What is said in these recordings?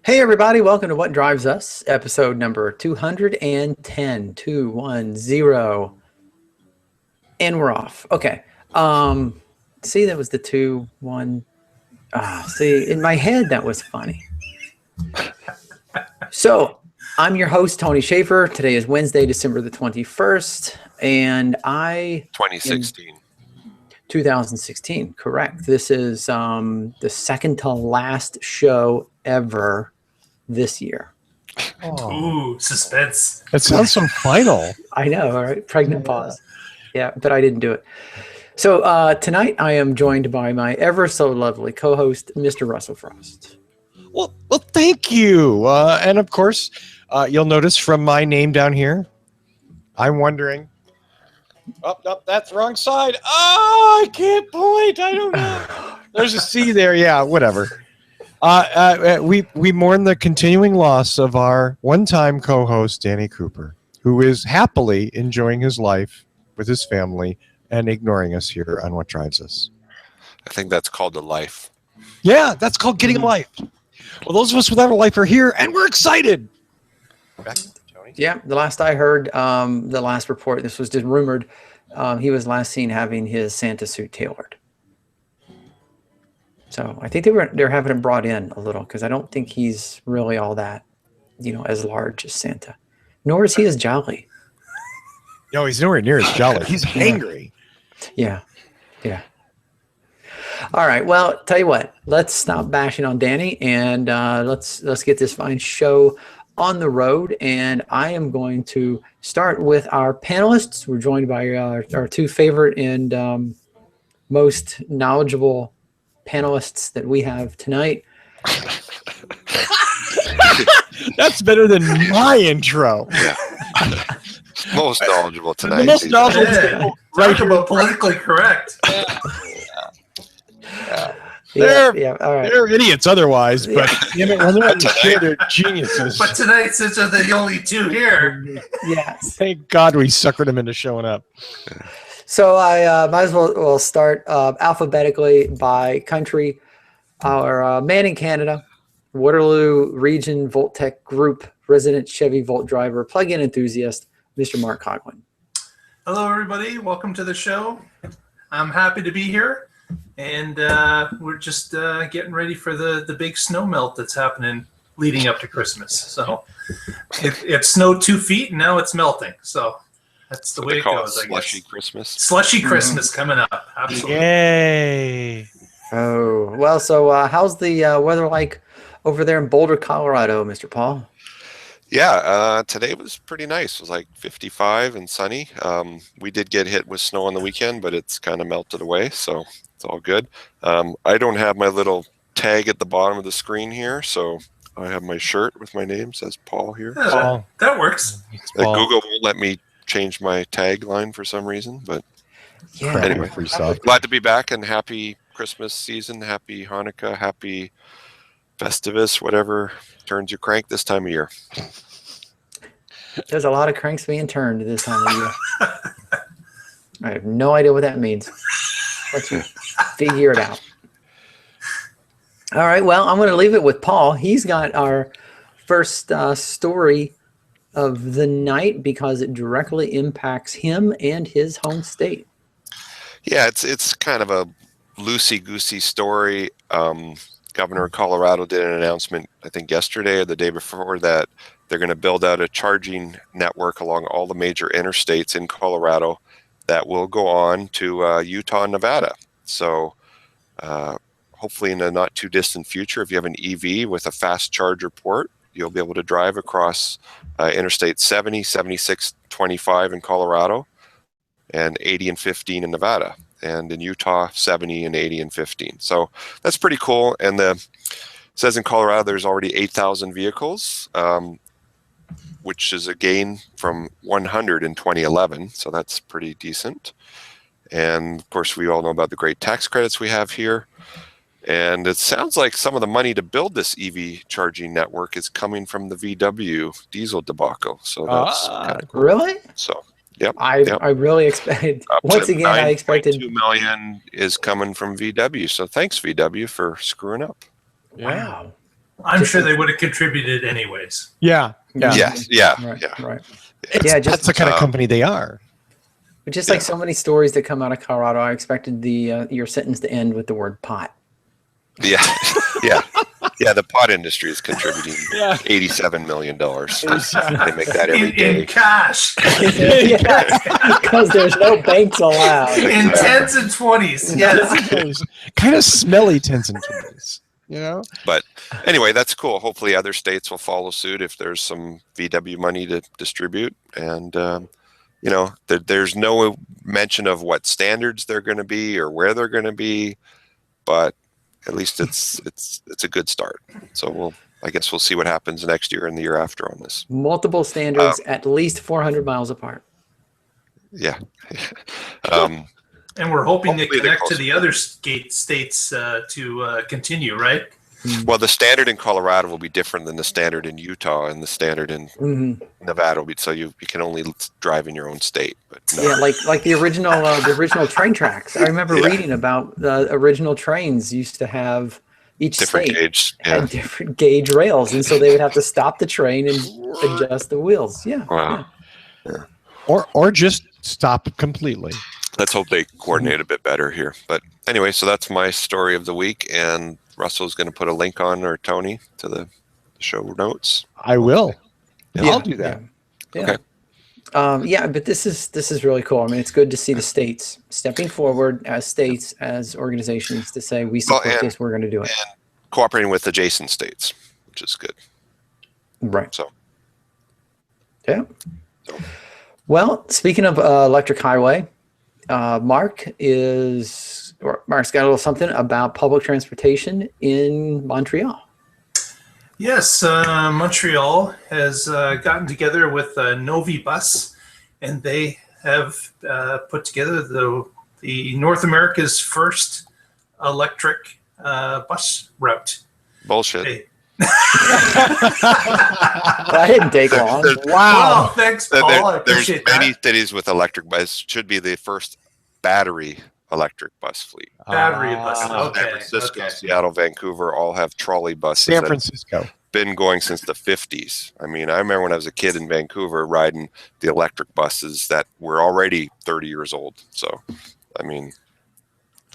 Hey everybody, welcome to What Drives Us, episode number 210, 210. And we're off. Okay. See, that was the 2 1. See, in my head that was funny. So, I'm your host, Tony Schaefer. Today is Wednesday, December the 21st, and 2016. 2016, correct. This is the second to last show ever this year. Oh. Ooh, suspense. That sounds so final. I know, all right? Pregnant pause. Yeah, but I didn't do it. So tonight I am joined by my ever so lovely co-host, Mr. Russell Frost. Well, thank you. And of course, you'll notice from my name down here, I'm wondering. Oh, that's the wrong side. Oh, I can't point. I don't know. There's a C there. Yeah, whatever. We mourn the continuing loss of our one-time co-host, Danny Cooper, who is happily enjoying his life with his family and ignoring us here on What Drives Us. I think that's called a life. Yeah, that's called getting a life. Well, those of us without a life are here, and we're excited. Back to Tony. Yeah, the last I heard, the last report, this was just rumored, he was last seen having his Santa suit tailored. So I think they're having him brought in a little because I don't think he's really all that, as large as Santa. Nor is he as jolly. No, he's nowhere near as jolly. He's angry. Yeah. All right. Well, tell you what. Let's stop bashing on Danny and let's get this fine show on the road. And I am going to start with our panelists. We're joined by our two favorite and most knowledgeable panelists that we have tonight. That's better than my intro. Yeah. Most knowledgeable tonight. The most knowledgeable. Talk about politically correct. All right. They're idiots otherwise, but damn it, when they're on the show, they're geniuses. But tonight, since they're the only two here. Yes. Thank God we suckered them into showing up. So I might as well start alphabetically by country. Our man in Canada, Waterloo Region Voltec Group resident Chevy Volt driver, plug-in enthusiast, Mr. Mark Coughlin. Hello, everybody. Welcome to the show. I'm happy to be here, and we're just getting ready for the big snow melt that's happening leading up to Christmas. So it snowed 2 feet, and now it's melting. So that's the way it goes, I guess. Slushy Christmas. Slushy Christmas coming up. Absolutely. Yay. Oh, well, so how's the weather like over there in Boulder, Colorado, Mr. Paul? Yeah, today was pretty nice. It was like 55 and sunny. We did get hit with snow on the weekend, but it's kind of melted away, so it's all good. I don't have my little tag at the bottom of the screen here, so I have my shirt with my name, says Paul here. Yeah, So, that works. Google won't let me change my tagline for some reason, but Yeah. anyway, Free stuff. glad to be back, and happy Christmas season, happy Hanukkah, happy Festivus, whatever turns your crank this time of year. There's a lot of cranks being turned this time of year. I have no idea what that means. Let's figure it out. All right, well, I'm going to leave it with Paul. He's got our first story of the night because it directly impacts him and his home state. Yeah, it's kind of a loosey-goosey story. Governor of Colorado did an announcement, I think yesterday or the day before, that they're going to build out a charging network along all the major interstates in Colorado that will go on to Utah and Nevada. So hopefully in the not too distant future, if you have an EV with a fast charger port, you'll be able to drive across Interstate 70, 76, 25 in Colorado, and 80 and 15 in Nevada. And in Utah, 70 and 80 and 15. So that's pretty cool. And it says in Colorado there's already 8,000 vehicles, which is a gain from 100 in 2011. So that's pretty decent. And of course, we all know about the great tax credits we have here. And it sounds like some of the money to build this EV charging network is coming from the VW diesel debacle. So that's kind of cool. Really? So, yep. I really expected, once again, I expected. $2 million is coming from VW. So thanks, VW, for screwing up. Wow. I'm sure they would have contributed anyways. Yeah. Yes. Yeah. Right. Yeah. Right. That's the kind of company they are. But just like so many stories that come out of Colorado, I expected your sentence to end with the word pot. Yeah. Yeah. The pot industry is contributing $87 million. They make that every day. In cash. Because there's no banks allowed. In 10s and 20s. Yes. Kind of smelly 10s and 20s. You know? But anyway, that's cool. Hopefully other states will follow suit if there's some VW money to distribute. And, there's no mention of what standards they're going to be or where they're going to be, but at least it's a good start. So I guess we'll see what happens next year and the year after on this. Multiple standards, at least 400 miles apart. Yeah. And we're hoping they Hopefully connect to the other states to continue, right? Well, the standard in Colorado will be different than the standard in Utah, and the standard in Nevada will be, so you can only drive in your own state. But no. Yeah, like the original train tracks. I remember reading about the original trains used to have each Different state gauge, had different gauge rails, and so they would have to stop the train and adjust the wheels. Yeah. Wow. Yeah. Or just stop completely. Let's hope they coordinate a bit better here. But anyway, so that's my story of the week, and Russell's going to put a link on, or Tony, to the show notes. I will. Yeah. I'll do that. Yeah. Okay. But this is really cool. I mean, it's good to see the states stepping forward as states, as organizations, to say we support this. We're going to do it. And cooperating with adjacent states, which is good. Right. So. Yeah. Well, speaking of electric highway, Mark's got a little something about public transportation in Montreal. Yes, Montreal has gotten together with Novi Bus, and they have put together the North America's first electric bus route. Bullshit. Hey. That didn't take long. Wow. Well, thanks, Paul. I There's appreciate many that. cities with electric bus. Should be the first battery electric bus fleet. Battery bus. San Okay. Francisco, Okay. Seattle, Vancouver all have trolley buses. San that Francisco. have been going since the 50s. I mean, I remember when I was a kid in Vancouver riding the electric buses that were already 30 years old. So, I mean,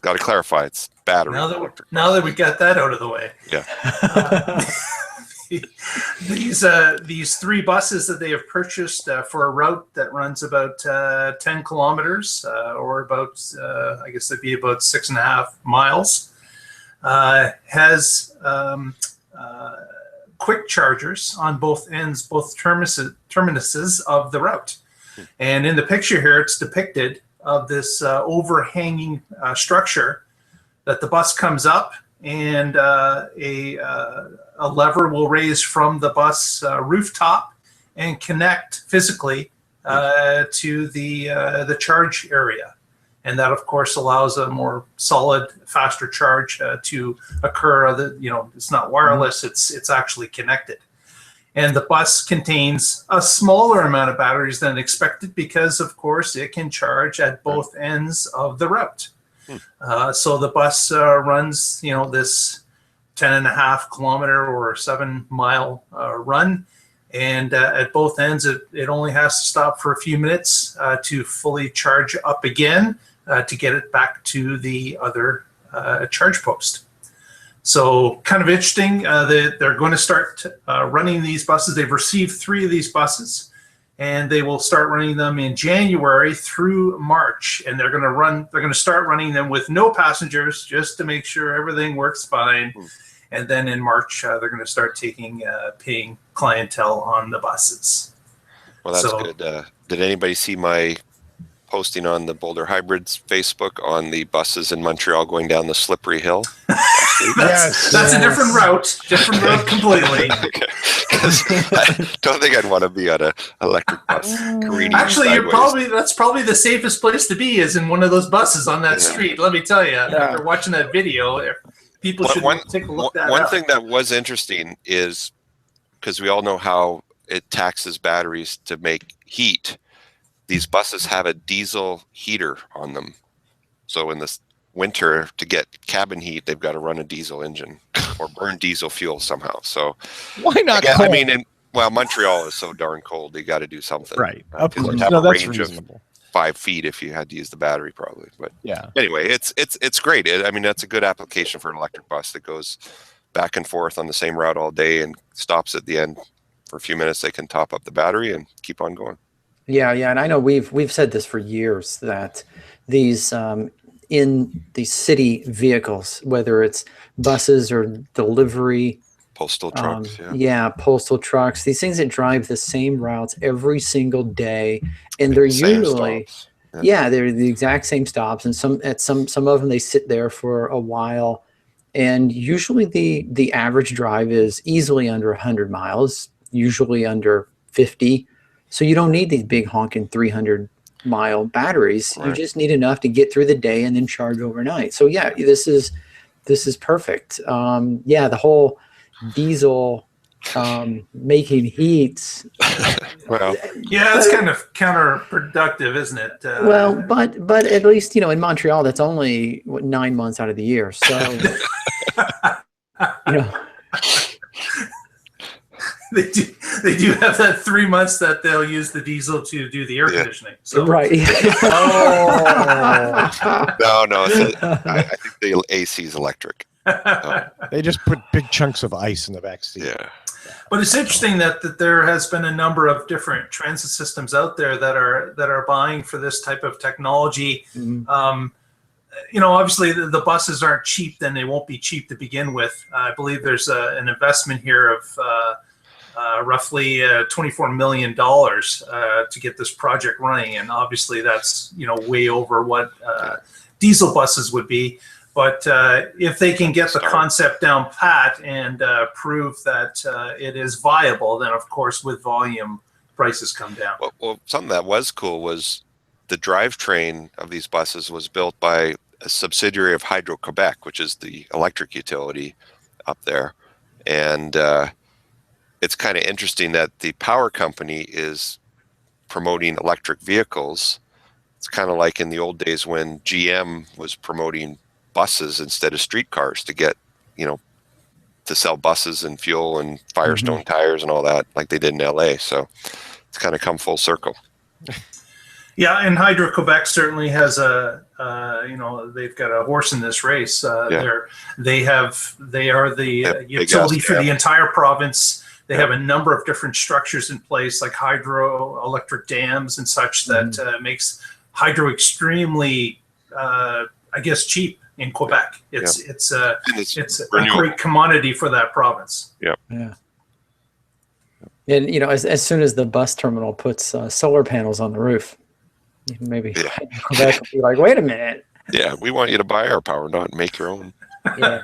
got to clarify, it's battery electric. Now that we got that out of the way. Yeah. These three buses that they have purchased for a route that runs about 10 kilometers or about, I guess it'd be about 6.5 miles, has quick chargers on both ends, both terminuses of the route. And in the picture here, it's depicted of this overhanging structure that the bus comes up, and a lever will raise from the bus rooftop and connect physically to the charge area. And that, of course, allows a more solid, faster charge to occur. It's not wireless; it's actually connected. And the bus contains a smaller amount of batteries than expected because, of course, it can charge at both ends of the route. So the bus runs, this 10.5 kilometer or 7 mile run. And at both ends, it only has to stop for a few minutes to fully charge up again to get it back to the other charge post. So kind of interesting. They're going to start running these buses. They've received 3 of these buses, and they will start running them in January through March. And they're going to start running them with no passengers just to make sure everything works fine. And then in March, they're going to start paying clientele on the buses. Well, that's good. Did anybody see my posting on the Boulder Hybrids Facebook on the buses in Montreal going down the slippery hill? That's a different route completely. Okay. 'Cause I don't think I'd want to be on an electric bus careening Actually, sideways. that's probably the safest place to be, is in one of those buses on that street. Let me tell you, after watching that video, people should take a look at that. One thing that was interesting is, because we all know how it taxes batteries to make heat, these buses have a diesel heater on them. So in the winter to get cabin heat, they've got to run a diesel engine or burn diesel fuel somehow. So Why not? I coal? mean, well, Montreal is so darn cold. They got to do something. Right. Of 'Cause course. you'd have No, a that's range reasonable. of 5 feet if you had to use the battery, probably. But Yeah. anyway, it's great. I mean, that's a good application for an electric bus that goes back and forth on the same route all day and stops at the end for a few minutes. They can top up the battery and keep on going. Yeah, and I know we've said this for years that these in these city vehicles, whether it's buses or delivery, Postal trucks, postal trucks, these things that drive the same routes every single day, and they're Same usually stops. they're the exact same stops, and some of them they sit there for a while, and usually the average drive is easily under 100 miles, usually under 50. So you don't need these big honking 300-mile batteries. Right. You just need enough to get through the day and then charge overnight. So yeah, this is perfect. The whole diesel making heat. Well, Yeah, it's kind of counterproductive, isn't it? But at least in Montreal, that's only 9 months out of the year. So They do have that 3 months that they'll use the diesel to do the air conditioning. So right. no. I think the AC is electric. They just put big chunks of ice in the back seat. Yeah. But it's interesting that there has been a number of different transit systems out there that are buying for this type of technology. Mhm. Obviously the buses aren't cheap, then they won't be cheap to begin with. I believe there's an investment here of roughly $24 million to get this project running, and obviously that's way over what diesel buses would be. But if they can get the concept down pat and prove that it is viable, then of course with volume prices come down. Well, something that was cool was the drivetrain of these buses was built by a subsidiary of Hydro-Quebec, which is the electric utility up there. And it's kind of interesting that the power company is promoting electric vehicles. It's kind of like in the old days when GM was promoting buses instead of streetcars to get, to sell buses and fuel and Firestone tires and all that, like they did in LA. So it's kind of come full circle. Yeah, and Hydro-Quebec certainly has they've got a horse in this race. They are the utility for the entire province. They have a number of different structures in place, like hydroelectric dams and such, that makes hydro extremely, cheap in Quebec. It's a great commodity for that province. Yeah. And as soon as the bus terminal puts solar panels on the roof, maybe Quebec will be like, wait a minute. Yeah, we want you to buy our power, not make your own. Yeah.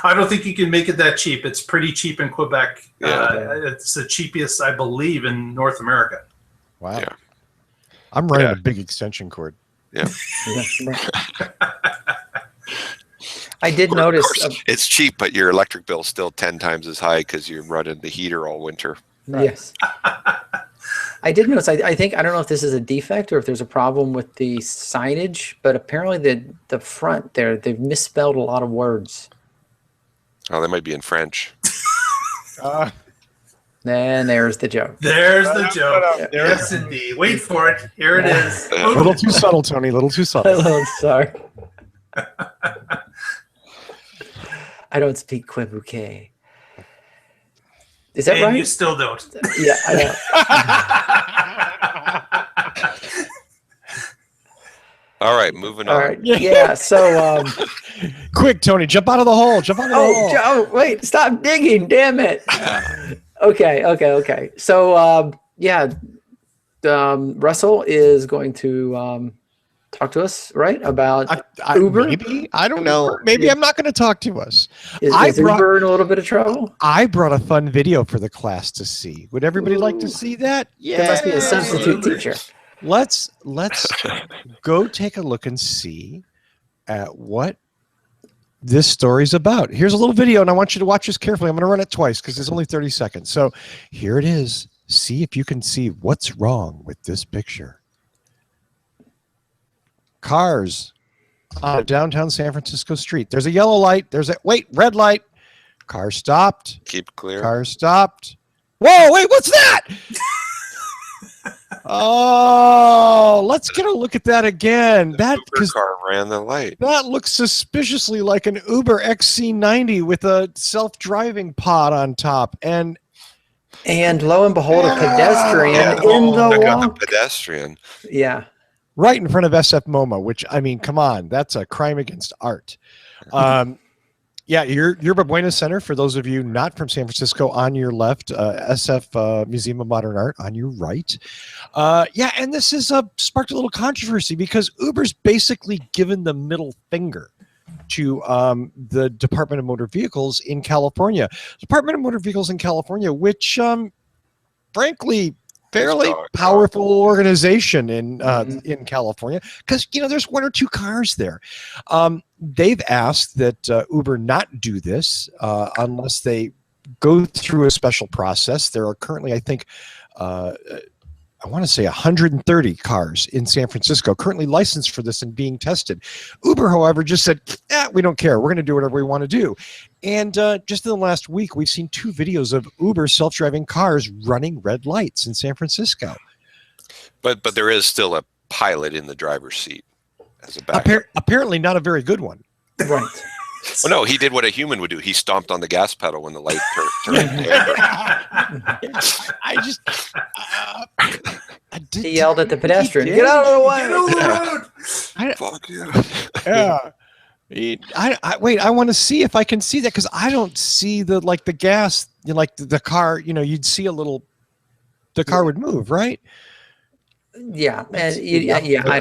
I don't think you can make it that cheap. It's pretty cheap in Quebec. It's the cheapest, I believe, in North America. Wow. Yeah. I'm running a big extension cord. Yeah. I did notice. It's cheap, but your electric bill is still 10 times as high because you're running the heater all winter. Yes. I did notice. I don't know if this is a defect or if there's a problem with the signage, but apparently the front there, they've misspelled a lot of words. Oh, they might be in French. And there's the joke. There's the joke. Yes, indeed. Wait for it. Here it is. A little too subtle, Tony. A little too subtle. Oh, sorry. I don't speak Quebecois. Is that right? You still don't. Yeah, I know. All right, moving on. All right. Yeah. So, quick, Tony, jump out of the hole. Jump out of the hole. Oh, wait! Stop digging! Damn it! Okay. So, Russell is going to talk to us, right, about Uber? Maybe. I don't know. Maybe I'm not going to talk to us. Is Uber in a little bit of trouble? I brought a fun video for the class to see. Would everybody like to see that? Yeah. There must be a substitute teacher. Let's go take a look and see at what this story's about. Here's a little video, and I want you to watch this carefully. I'm going to run it twice because it's only 30 seconds. So here it is. See if you can see what's wrong with this picture. Cars on a downtown San Francisco street. There's a yellow light. There's a red light. Car stopped. Keep clear. Car stopped. Whoa, wait, what's that? Oh, let's get a look at that again. That Uber car ran the light. That looks suspiciously like an Uber XC90 with a self-driving pod on top. And lo and behold, a pedestrian in the walk. Pedestrian. Yeah. Right in front of SF MoMA, which, I mean, come on, that's a crime against art. Yeah, Yerba Buena Center, for those of you not from San Francisco, on your left, SF Museum of Modern Art on your right. Yeah, and this has sparked a little controversy because Uber's basically given the middle finger to the Department of Motor Vehicles in California. Department of Motor Vehicles in California, which, frankly, fairly powerful organization in California, because there's one or two cars there. They've asked that Uber not do this unless they go through a special process. There are currently, I think, I want to say 130 cars in San Francisco currently licensed for this and being tested. Uber, however, just said, we don't care. We're going to do whatever we want to do. And just in the last week, we've seen 2 videos of Uber self-driving cars running red lights in San Francisco. But there is still a pilot in the driver's seat as a backup. Apparently not a very good one. Right. Well, no, he did what a human would do. He stomped on the gas pedal when the light turned. He yelled at the pedestrian, "Get out of the way!" Get over the road. Fuck you. Yeah. Wait, I want to see if I can see that, because I don't see the gas, the car, you'd see the car would move, right? Yeah, and I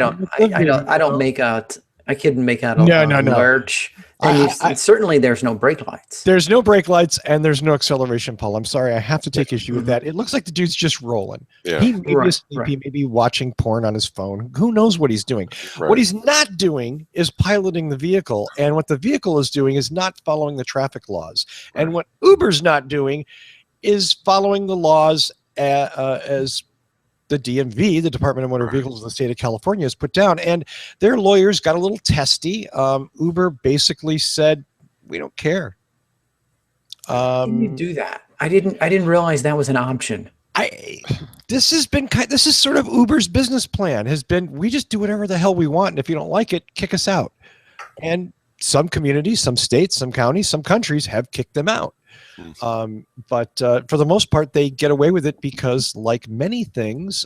don't make out. I couldn't make out a lurch. And certainly there's no brake lights. There's no brake lights and there's no acceleration, Paul. I'm sorry, I have to take issue with that. It looks like the dude's just rolling. Yeah. He may be asleep, he may be watching porn on his phone. Who knows what he's doing? Right. What he's not doing is piloting the vehicle. And what the vehicle is doing is not following the traffic laws. Right. And what Uber's not doing is following the laws as the DMV, the Department of Motor Vehicles in the state of California, has put down. And their lawyers got a little testy. Uber basically said, we don't care. How did you do that? I didn't realize that was an option. This is sort of Uber's business plan has been, we just do whatever the hell we want. And if you don't like it, kick us out. And some communities, some states, some counties, some countries have kicked them out. But for the most part, they get away with it because, like many things,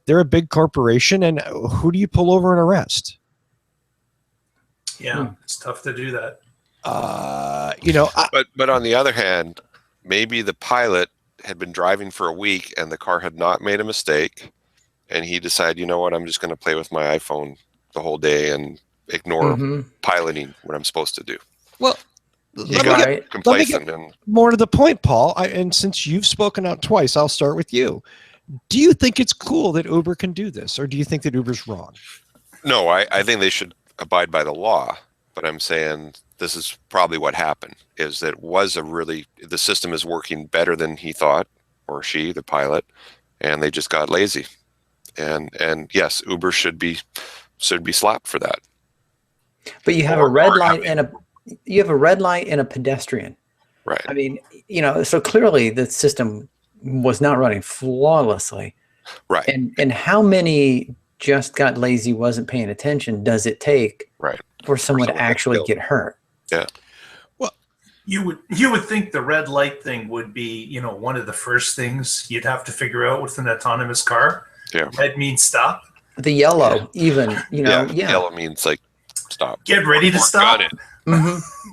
they're a big corporation, and who do you pull over and arrest? Yeah, it's tough to do that. But on the other hand, maybe the pilot had been driving for a week and the car had not made a mistake, and he decided, you know what, I'm just going to play with my iPhone the whole day and ignore piloting what I'm supposed to do. Well, Let me get more to the point, Paul. And since you've spoken out twice, I'll start with you. Do you think it's cool that Uber can do this, or do you think that Uber's wrong? No, I think they should abide by the law. But I'm saying this is probably what happened, is that the system is working better than he thought, or she, the pilot, and they just got lazy. And yes, Uber should be slapped for that. But you have a red light and a pedestrian. Right. I mean, so clearly the system was not running flawlessly. Right. And how many just got lazy, wasn't paying attention does it take for someone to actually get hurt? Yeah. Well, you would think the red light thing would be, one of the first things you'd have to figure out with an autonomous car. Yeah. Red means stop. The yellow, Yellow means stop. Get ready to stop.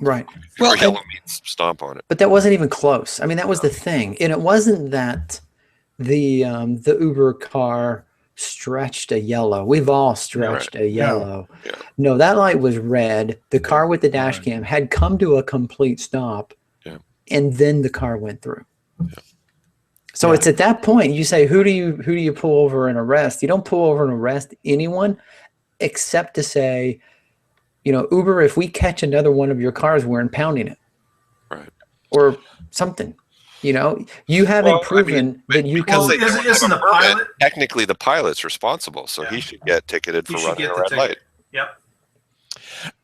Right. Well, yellow means stomp on it. But that wasn't even close. I mean, that was the thing. And it wasn't that the Uber car stretched a yellow. We've all stretched a yellow. Yeah. No, that light was red. The car with the dash cam had come to a complete stop. Yeah. And then the car went through. Yeah. So it's at that point you say, who do you pull over and arrest? You don't pull over and arrest anyone except to say, Uber, if we catch another one of your cars, we're impounding it. Right. Or something. You haven't proven that you can. Isn't the pilot? Technically, the pilot's responsible, so he should get ticketed for running a red light. Yep.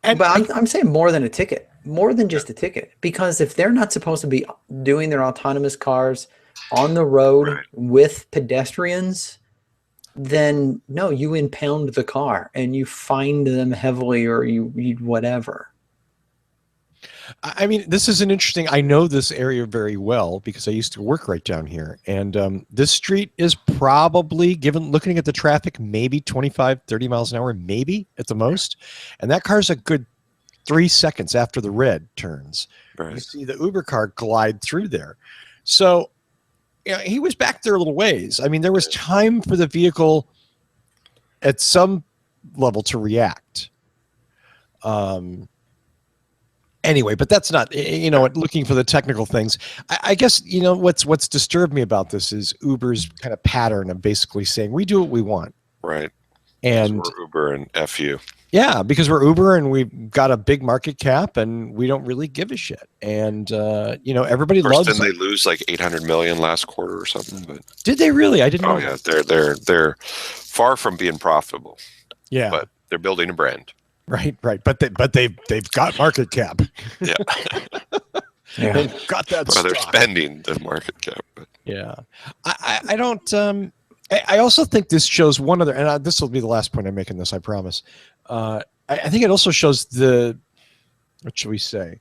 And But I'm saying more than a ticket, more than just a ticket, because if they're not supposed to be doing their autonomous cars on the road Right. with pedestrians, then no, you impound the car and you fine them heavily or you whatever. I mean, this is an interesting. I know this area very well because I used to work right down here. And this street is probably, given looking at the traffic, maybe 25, 30 miles an hour, maybe at the most. And that car's a good 3 seconds after the red turns. Right. You see the Uber car glide through there. So he was back there a little ways. I mean, there was time for the vehicle at some level to react. Anyway, but that's not, looking for the technical things. I guess, what's disturbed me about this is Uber's kind of pattern of basically saying, we do what we want. Right. And we're Uber and F you. Yeah, because we're Uber and we've got a big market cap and we don't really give a shit. And, everybody Of course, loves didn't they lose like 800 million last quarter or something? But Did they really? I didn't know. oh yeah, they're far from being profitable. Yeah. But they're building a brand. Right. But they've got market cap. Yeah. Yeah. They've got that Well, they're stock. spending the market cap. But Yeah. I don't I also think this shows one other, and this will be the last point I'm making this, I promise. I think it also shows what should we say?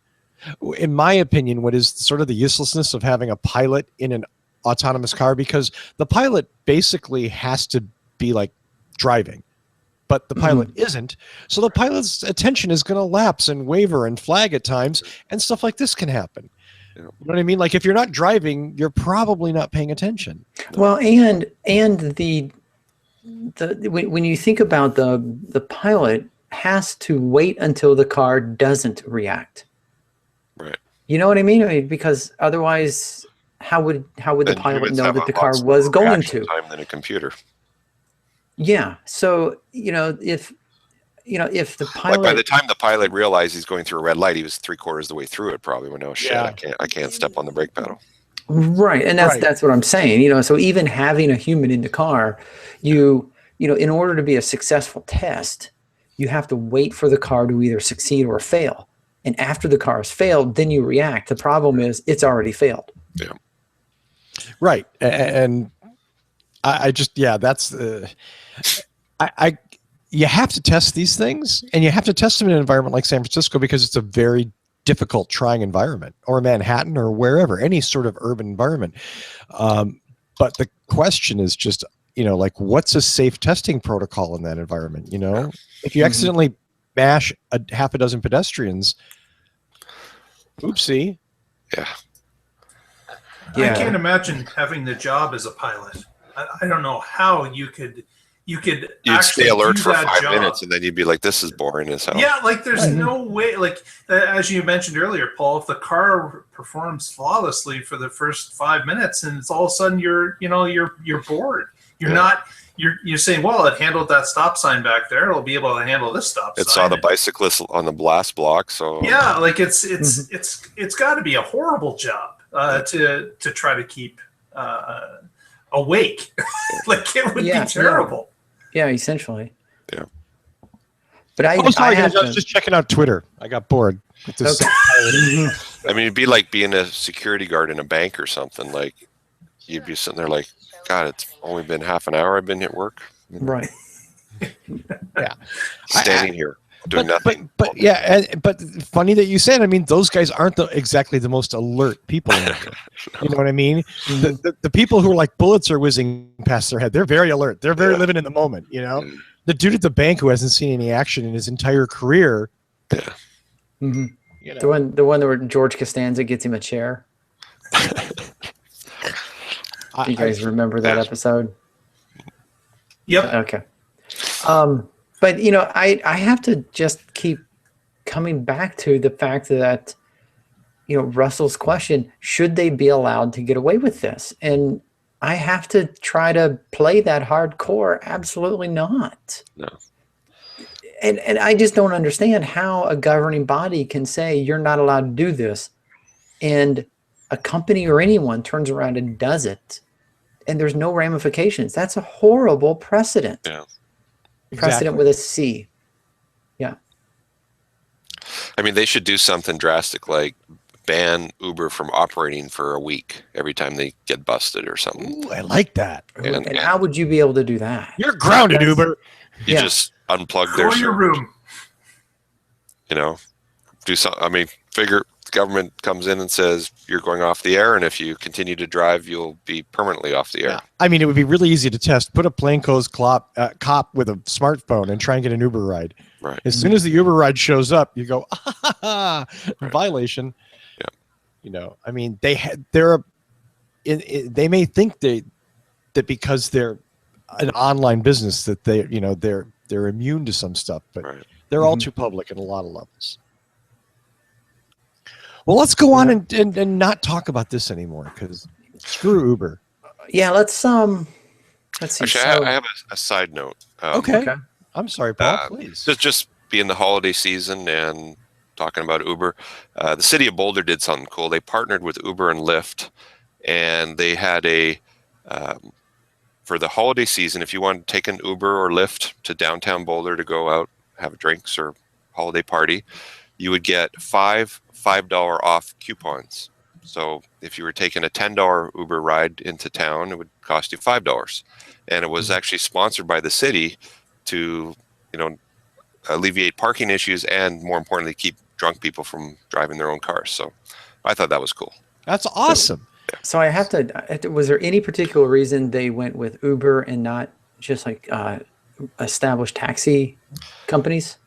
In my opinion, what is sort of the uselessness of having a pilot in an autonomous car, because the pilot basically has to be like driving, but the pilot isn't. So the pilot's attention is going to lapse and waver and flag at times, and stuff like this can happen. Yeah. You know what I mean? Like if you're not driving, you're probably not paying attention. Well, and the when you think about the pilot has to wait until the car doesn't react. right. You know what I mean? Because otherwise, how would the And pilot humans know have that a the car lot was slower going reaction to? time than a computer. Yeah. So if the pilot, Like by the time the pilot realized he's going through a red light, he was 3/4 of the way through it. Probably went, oh shit, Yeah. I can't step on the brake pedal. right, and Right. that's what I'm saying. So even having a human in the car, in order to be a successful test, you have to wait for the car to either succeed or fail. And after the car has failed, then you react. The problem is it's already failed. Yeah. Right. And I just, that's you have to test these things, and you have to test them in an environment like San Francisco because it's a very difficult, trying environment, or Manhattan, or wherever, any sort of urban environment. But the question is just, like, what's a safe testing protocol in that environment? If you accidentally mash a half a dozen pedestrians, oopsie. Yeah. I can't imagine having the job as a pilot. I don't know how you could You'd actually stay alert do for that 5 job. minutes, and then you'd be like, "This is boring as hell." Yeah, like there's Right. no way. Like as you mentioned earlier, Paul, if the car performs flawlessly for the first 5 minutes, and it's all of a sudden you're bored. You're Yeah. not. You're saying, well, it handled that stop sign back there. It'll be able to handle this stop sign. It saw the bicyclist on the blast block, so Yeah, like it's got to be a horrible job to try to keep awake. Like it would Yeah, be terrible. Yeah, essentially. Yeah. But I Sorry, have guys, I was just checking out Twitter. I got bored with this. Okay. I mean, it'd be like being a security guard in a bank or something. Like you'd be sitting there like, God, it's only been half an hour I've been at work. right. Yeah. Standing here doing nothing. But but funny that you said. I mean, those guys aren't exactly the most alert people in there. You know what I mean? The people who are like bullets are whizzing past their head, they're very alert. They're very living in the moment. The dude at the bank who hasn't seen any action in his entire career. Yeah. hmm The one where George Costanza gets him a chair. You guys remember that episode? Yep. Okay. But I have to just keep coming back to the fact that Russell's question, should they be allowed to get away with this? And I have to try to play that hardcore. Absolutely not. No. And I just don't understand how a governing body can say you're not allowed to do this, and a company or anyone turns around and does it, and there's no ramifications. That's a horrible precedent. Yeah. Precedent with a C. Yeah. I mean, they should do something drastic like ban Uber from operating for a week every time they get busted or something. Ooh, I like that. And how would you be able to do that? You're grounded, That's- Uber. You Yeah. just unplug Go their to your servers, room. you know, do something. I mean, figure the government comes in and says you're going off the air, and if you continue to drive, you'll be permanently off the air. Yeah. I mean, it would be really easy to test. Put a plainclothes cop with a smartphone and try and get an Uber ride. Right. As soon as the Uber ride shows up, you go, violation. Yeah. You know, I mean, they may think that because they're an online business that they're immune to some stuff, but Right. they're all too public at a lot of levels. Well, let's go on and not talk about this anymore because screw Uber. Yeah, let's see. Actually, I have a side note. Okay. I'm sorry, Paul. Please. Just being the holiday season and talking about Uber, the city of Boulder did something cool. They partnered with Uber and Lyft, and they had for the holiday season, if you want to take an Uber or Lyft to downtown Boulder to go out, have drinks or holiday party, you would get $5 off coupons. So if you were taking a $10 Uber ride into town, it would cost you $5. And it was actually sponsored by the city to, alleviate parking issues and, more importantly, keep drunk people from driving their own cars. So I thought that was cool. That's awesome. So I have to. Was there any particular reason they went with Uber and not just like established taxi companies?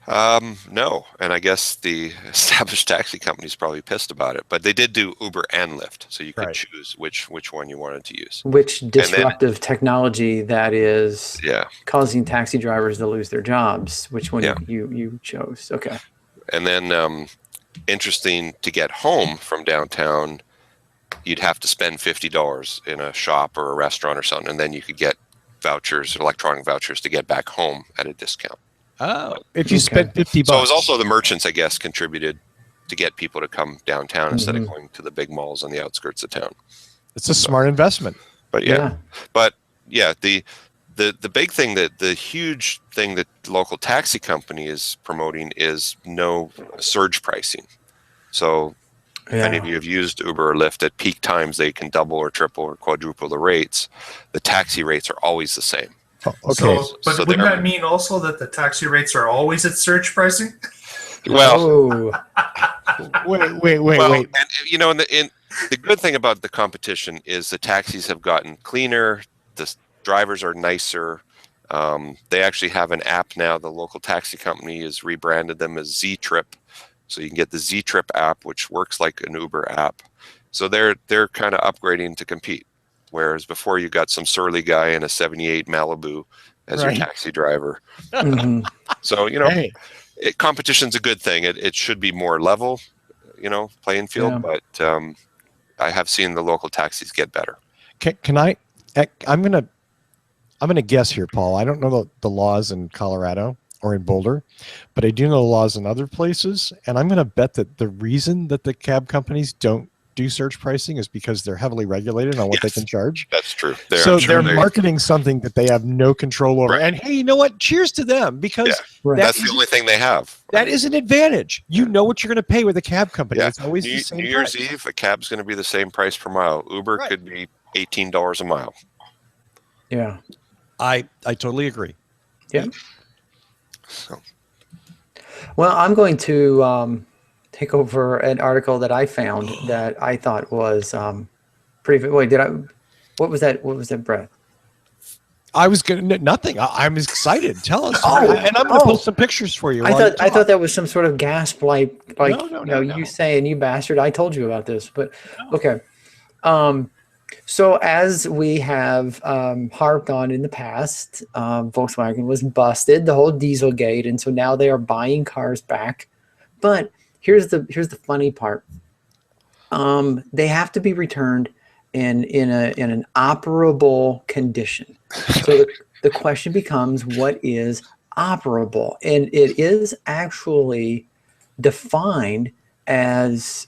No, and I guess the established taxi company's probably pissed about it, but they did do Uber and Lyft, so you could choose which one you wanted to use. Which disruptive technology that is causing taxi drivers to lose their jobs? Which one you chose? Okay. And then, interesting, to get home from downtown, you'd have to spend $50 in a shop or a restaurant or something, and then you could get vouchers, electronic vouchers, to get back home at a discount. Oh, if you spent $50. So it was also the merchants, I guess, contributed to get people to come downtown instead of going to the big malls on the outskirts of town. It's a smart investment. But the big thing, the huge thing that the local taxi company is promoting is no surge pricing. So if any of you have used Uber or Lyft, at peak times they can double or triple or quadruple the rates. The taxi rates are always the same. Oh, okay. But wouldn't that mean also that the taxi rates are always at surge pricing? Well, wait. And the good thing about the competition is the taxis have gotten cleaner. The drivers are nicer. They actually have an app now. The local taxi company has rebranded them as Z-Trip. So you can get the Z-Trip app, which works like an Uber app. So they're kind of upgrading to compete. Whereas before you got some surly guy in a 78 Malibu as your taxi driver. So, competition's a good thing. It should be more level, playing field. Yeah. But I have seen the local taxis get better. Can I? I'm gonna guess here, Paul. I don't know the laws in Colorado or in Boulder, but I do know the laws in other places. And I'm gonna bet that the reason that the cab companies don't do surge pricing is because they're heavily regulated on what they can charge. That's true. They're marketing something that they have no control over. Right. And hey, you know what? Cheers to them, because that's the only thing they have. That is an advantage. You know what you're going to pay with a cab company. Yeah. It's always the same New Year's Eve, a cab's going to be the same price per mile. Uber could be $18 a mile. Yeah. I totally agree. Yeah. So. Well, I'm going to take over an article that I found that I thought was pretty. Wait, what was that? What was that, Brett? I was gonna nothing. I'm excited. Tell us. And I'm gonna post some pictures for you. I thought that was some sort of gasp, like no. You saying, "You bastard! I told you about this." But okay. So as we have harped on in the past, Volkswagen was busted, the whole Dieselgate, and so now they are buying cars back. But here's the funny part. They have to be returned in an operable condition. So the question becomes, what is operable? And it is actually defined as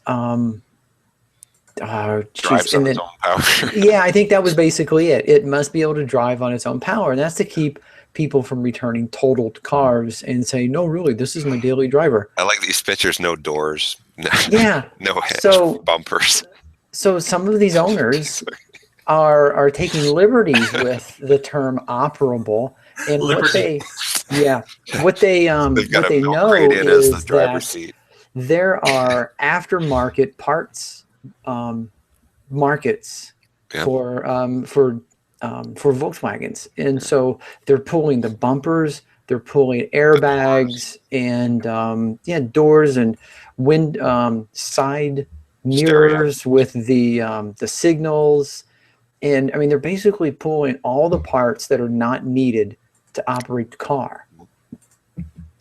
drives on its own power. Yeah, I think that was basically it. It must be able to drive on its own power, and that's to keep people from returning totaled cars and say, no, really, this is my daily driver. I like these pictures. No doors. Yeah. No So bumpers. So some of these owners are taking liberties with the term operable, and Liberty. what they They've got what a they milk know crate in as the is driver's that seat. there are aftermarket parts markets Yeah. for Volkswagens, and so they're pulling the bumpers, they're pulling airbags, and doors and wind side mirrors with the signals, and I mean they're basically pulling all the parts that are not needed to operate the car.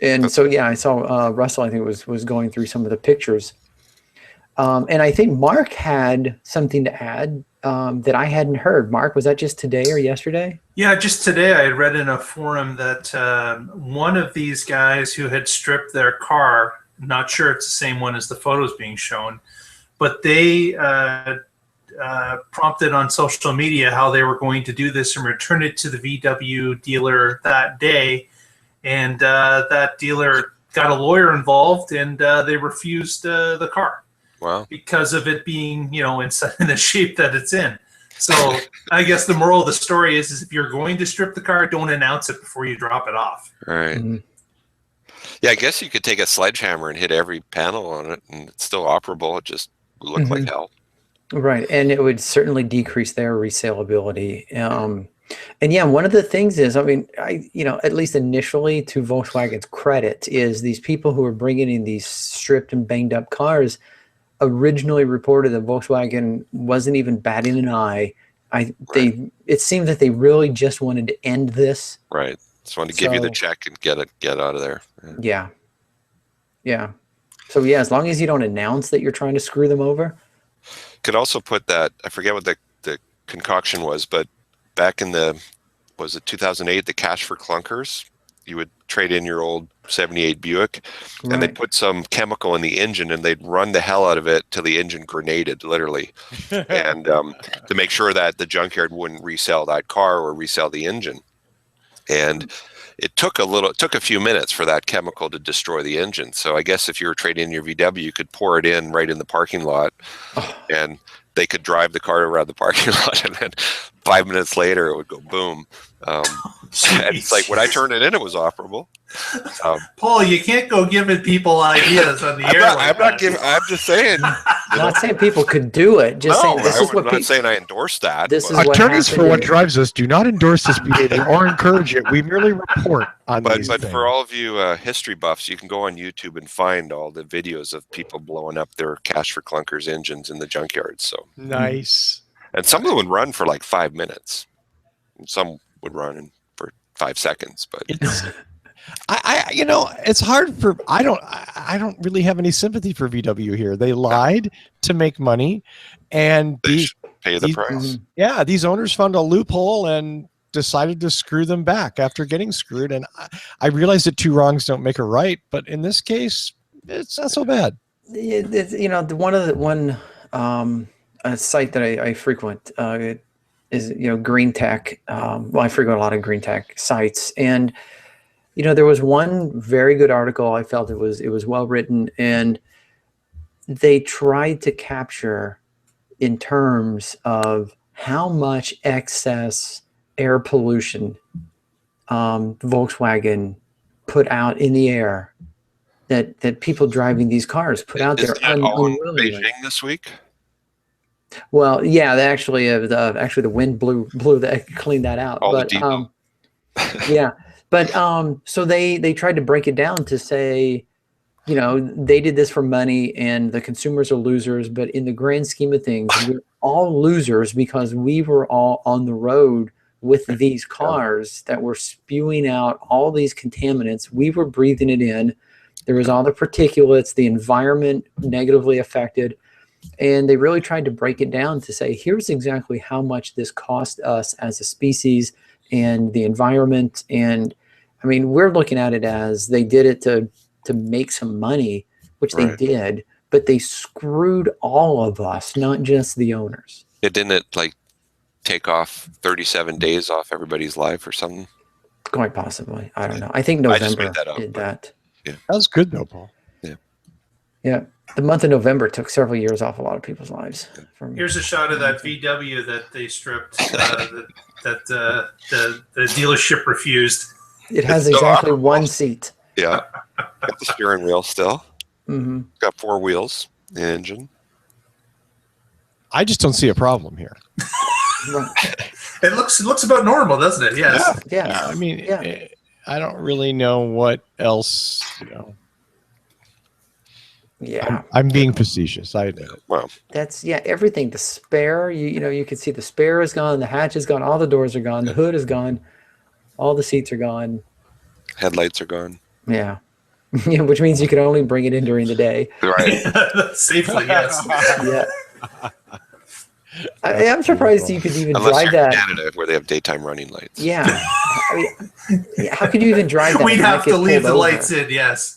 And so I saw Russell, I think was going through some of the pictures, and I think Mark had something to add that I hadn't heard. Mark, was that just today or yesterday? Yeah, just today I read in a forum that one of these guys who had stripped their car, not sure it's the same one as the photos being shown, but they prompted on social media how they were going to do this and return it to the VW dealer that day. And that dealer got a lawyer involved, and they refused the car. Wow. Because of it being, in the shape that it's in. So I guess the moral of the story is if you're going to strip the car, don't announce it before you drop it off. Right. Mm-hmm. Yeah, I guess you could take a sledgehammer and hit every panel on it, and it's still operable. It just would look like hell. Right, and it would certainly decrease their resaleability. And yeah, one of the things is, I mean, at least initially, to Volkswagen's credit, is these people who are bringing in these stripped and banged up cars originally reported that Volkswagen wasn't even batting an eye. It seemed that they really just wanted to end this. Right. Just wanted to give you the check and get out of there. Yeah. So yeah, as long as you don't announce that you're trying to screw them over. Could also put that, I forget what the concoction was, but back in was it 2008, the cash for clunkers, you would trade in your old 78 Buick, and they'd put some chemical in the engine, and they'd run the hell out of it till the engine grenaded, literally, and to make sure that the junkyard wouldn't resell that car or resell the engine. And it took a few minutes for that chemical to destroy the engine. So I guess if you were trading in your VW, you could pour it in right in the parking lot, and they could drive the car around the parking lot, and then 5 minutes later it would go boom. And it's like when I turned it in, it was operable. Paul, you can't go giving people ideas on the air. I'm just saying. Not saying people could do it. Just saying this is what I'm not saying I endorse that. This is what Attorneys for What here. Drives Us do not endorse this behavior or encourage it. We merely report on these But things. for all of you history buffs, you can go on YouTube and find all the videos of people blowing up their cash for clunkers engines in the junkyards. So Nice. and some of them would run for like 5 minutes. And some would run for 5 seconds. But It's, it's hard for I don't really have any sympathy for VW here. They lied to make money, and they should pay the price. these owners found a loophole and decided to screw them back after getting screwed. And I realize that two wrongs don't make a right, but in this case, it's not so bad. It's, a site that I frequent is green tech. I frequent a lot of green tech sites, and there was one very good article. I felt it was well written, and they tried to capture in terms of how much excess air pollution Volkswagen put out in the air that people driving these cars put out there unwillingly. Beijing this week. Well, yeah, the wind blew that, cleaned that out. So they tried to break it down to say, they did this for money and the consumers are losers, but in the grand scheme of things, we're all losers because we were all on the road with these cars that were spewing out all these contaminants. We were breathing it in. There was all the particulates, the environment negatively affected. And they really tried to break it down to say, here's exactly how much this cost us as a species and the environment. And I mean, we're looking at it as they did it to make some money, which they did, but they screwed all of us, not just the owners. Didn't it like take off 37 days off everybody's life or something? Quite possibly. I don't know. I think I just November made that up, did but- that. That was good though, Paul. Yeah. The month of November took several years off a lot of people's lives. Here's a shot of that VW that they stripped. The dealership refused. It has It's so exactly awful. one seat. Yeah. Got the steering wheel still. Hmm. Got 4 wheels. The engine. I just don't see a problem here. Right. It looks about normal, doesn't it? Yes. Yeah. I mean, Yeah. I don't really know what else. Yeah. I'm being facetious. I admit it. Well, That's everything. The spare, you can see the spare is gone, the hatch is gone, all the doors are gone, the hood is gone, all the seats are gone. headlights are gone. Yeah. Yeah, which means you can only bring it in during the day. Right. Safely, yes. Yeah. I'm surprised you could even Unless drive you're in that. Canada where they have daytime running lights. Yeah. I mean, how could you even drive that? We'd and not have get to leave pulled the over? lights in, yes.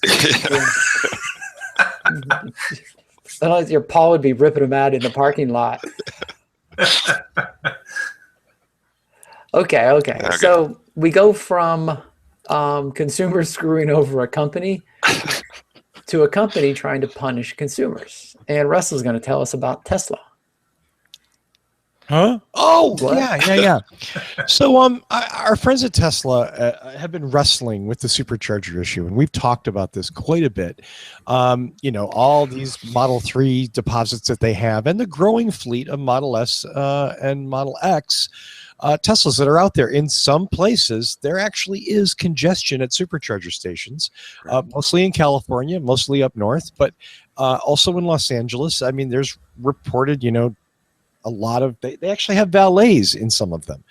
Otherwise, your Paul would be ripping them out in the parking lot. Okay. So we go from consumers screwing over a company to a company trying to punish consumers. And Russell's going to tell us about Tesla. Huh? Oh, What? yeah. So, our friends at Tesla have been wrestling with the supercharger issue, and we've talked about this quite a bit. All these Model 3 deposits that they have, and the growing fleet of Model S and Model X Teslas that are out there. In some places, there actually is congestion at supercharger stations, mostly in California, mostly up north, but also in Los Angeles. I mean, there's reported, a lot of they actually have valets in some of them.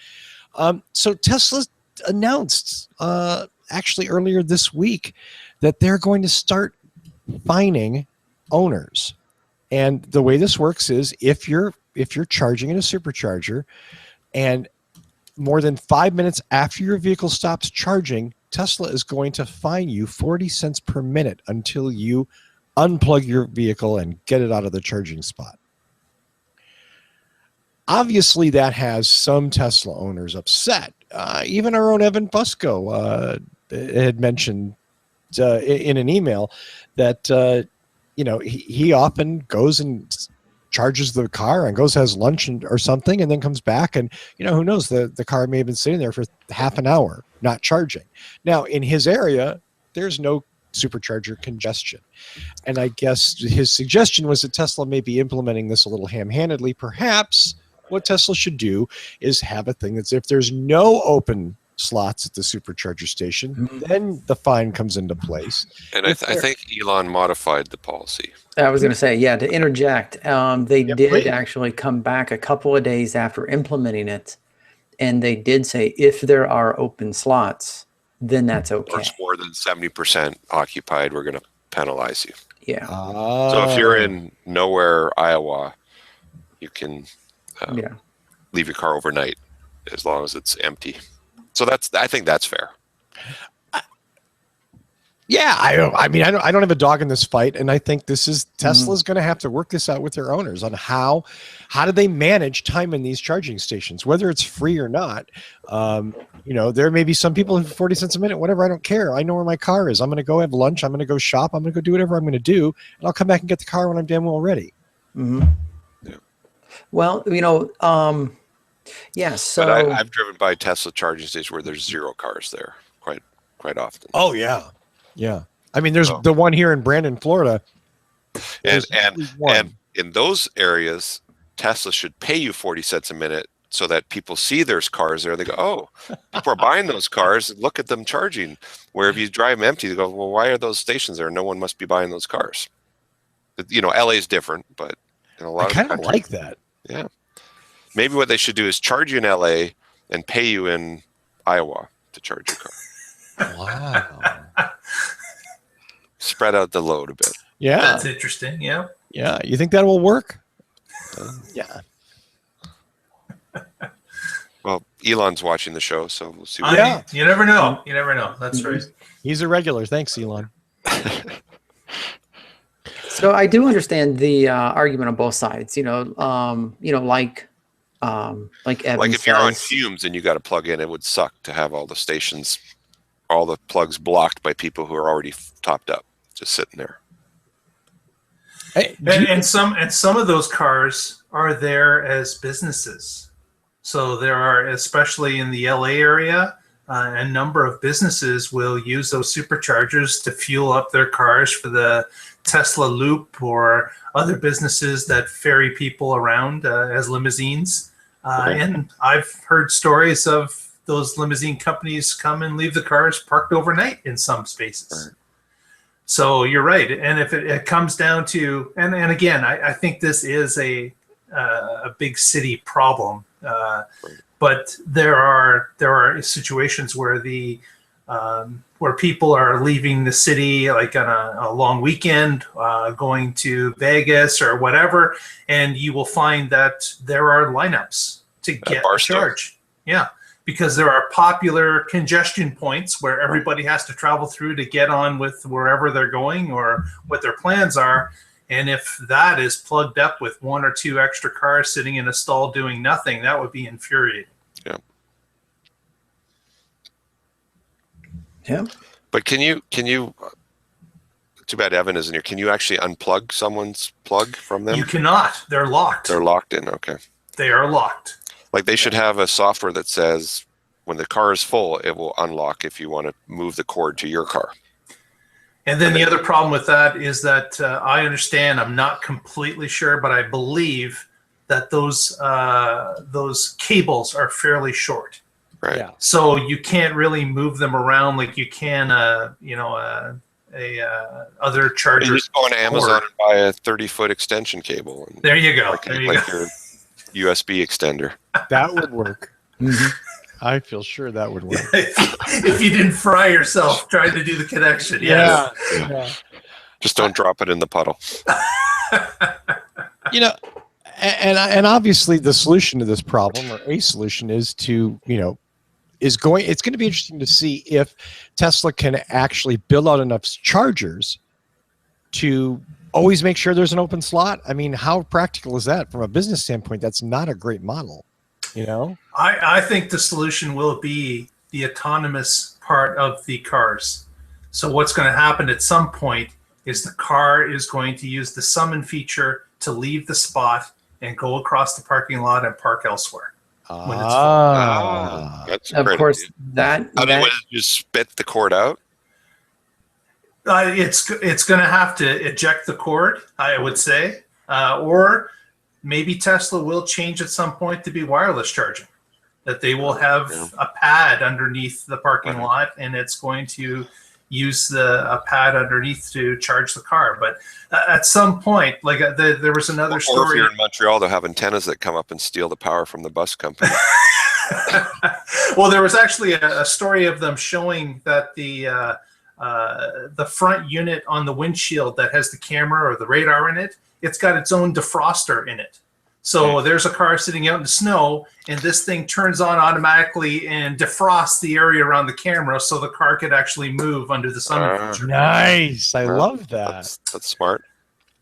So Tesla announced actually earlier this week that they're going to start fining owners. And the way this works is if you're charging in a supercharger and more than 5 minutes after your vehicle stops charging, Tesla is going to fine you 40 cents per minute until you unplug your vehicle and get it out of the charging spot. Obviously, that has some Tesla owners upset. Even our own Evan Fusco had mentioned in an email that he often goes and charges the car and goes has lunch or something, and then comes back, and who knows, the car may have been sitting there for half an hour not charging. Now, in his area, there's no supercharger congestion. And I guess his suggestion was that Tesla may be implementing this a little ham-handedly. Perhaps what Tesla should do is have a thing that's if there's no open slots at the supercharger station, then the fine comes into place. And I think Elon modified the policy. I was going to say, to interject, they did please. actually come back a couple of days after implementing it, and they did say if there are open slots, then that's Or okay. it's more than 70% occupied, we're going to penalize you. Yeah. So if you're in nowhere, Iowa, you can leave your car overnight as long as it's empty. So I think that's fair. Yeah, I mean, I don't have a dog in this fight, and I think Tesla's going to have to work this out with their owners on how do they manage time in these charging stations, whether it's free or not. There may be some people who 40 cents a minute, whatever. I don't care. I know where my car is. I'm going to go have lunch. I'm going to go shop. I'm going to go do whatever I'm going to do, and I'll come back and get the car when I'm damn well ready. Mm-hmm. Yeah. Well, So But I've driven by Tesla charging stations where there's 0 cars there quite often. Oh yeah. Yeah. I mean, there's the one here in Brandon, Florida. And in those areas, Tesla should pay you 40 cents a minute so that people see there's cars there. They go, oh, people are buying those cars. Look at them charging. Where if you drive them empty, they go, well, why are those stations there? No one must be buying those cars. LA is different, but in a lot of I kind of countries, like that. Yeah. Maybe what they should do is charge you in LA and pay you in Iowa to charge your car. Wow. Spread out the load a bit. Yeah. That's interesting. Yeah. Yeah. You think that will work? Yeah. Well, Elon's watching the show, so we'll see. You never know. You never know. That's right. He's a regular. Thanks, Elon. So I do understand the argument on both sides. Like like Evan Like if you're on says. fumes and you got to plug in, it would suck to have all the stations, all the plugs blocked by people who are already topped up, just sitting there. Hey, And some of those cars are there as businesses. So there are, especially in the LA area, a number of businesses will use those superchargers to fuel up their cars for the Tesla Loop or other businesses that ferry people around as limousines. And I've heard stories of those limousine companies come and leave the cars parked overnight in some spaces. Right. So you're right. And if it comes down to, and again, I think this is a big city problem. But there are situations where where people are leaving the city, like on a long weekend, going to Vegas or whatever, and you will find that there are lineups to get a charge. Yeah, because there are popular congestion points where everybody has to travel through to get on with wherever they're going or what their plans are. And if that is plugged up with one or two extra cars sitting in a stall doing nothing, that would be infuriating. Yeah. Yeah. But can you? Too bad Evan isn't here. Can you actually unplug someone's plug from them? You cannot. They're locked. They're locked in. Okay. They are locked. Like they should have a software that says when the car is full, it will unlock if you want to move the cord to your car. And then the other problem with that is that I understand, I'm not completely sure, but I believe that those cables are fairly short. Right. Yeah. So you can't really move them around like you can, other charger. You just go on Amazon and buy a 30-foot extension cable. And There you go. like, There you like go. your USB extender. that would work. Mhm. I feel sure that would work. If you didn't fry yourself trying to do the connection. Yeah. Yes. Yeah. Just don't drop it in the puddle. You know, and obviously the solution to this problem, or a solution, is to, it's going to be interesting to see if Tesla can actually build out enough chargers to always make sure there's an open slot. I mean, how practical is that from a business standpoint? That's not a great model, I think the solution will be the autonomous part of the cars. So what's going to happen at some point is the car is going to use the summon feature to leave the spot and go across the parking lot and park elsewhere. When it's full. That's Of great course, idea. How do you just spit the cord out? It's going to have to eject the cord, I would say, or maybe Tesla will change at some point to be wireless charging. That they will have a pad underneath the parking lot, and it's going to use a pad underneath to charge the car. But at some point, like there was another story. Or if you're in Montreal, they'll have antennas that come up and steal the power from the bus company. Well, there was actually a story of them showing that the front unit on the windshield that has the camera or the radar in it, it's got its own defroster in it. So there's a car sitting out in the snow, and this thing turns on automatically and defrosts the area around the camera, so the car could actually move under the sun feature. Nice. I love that. That's smart.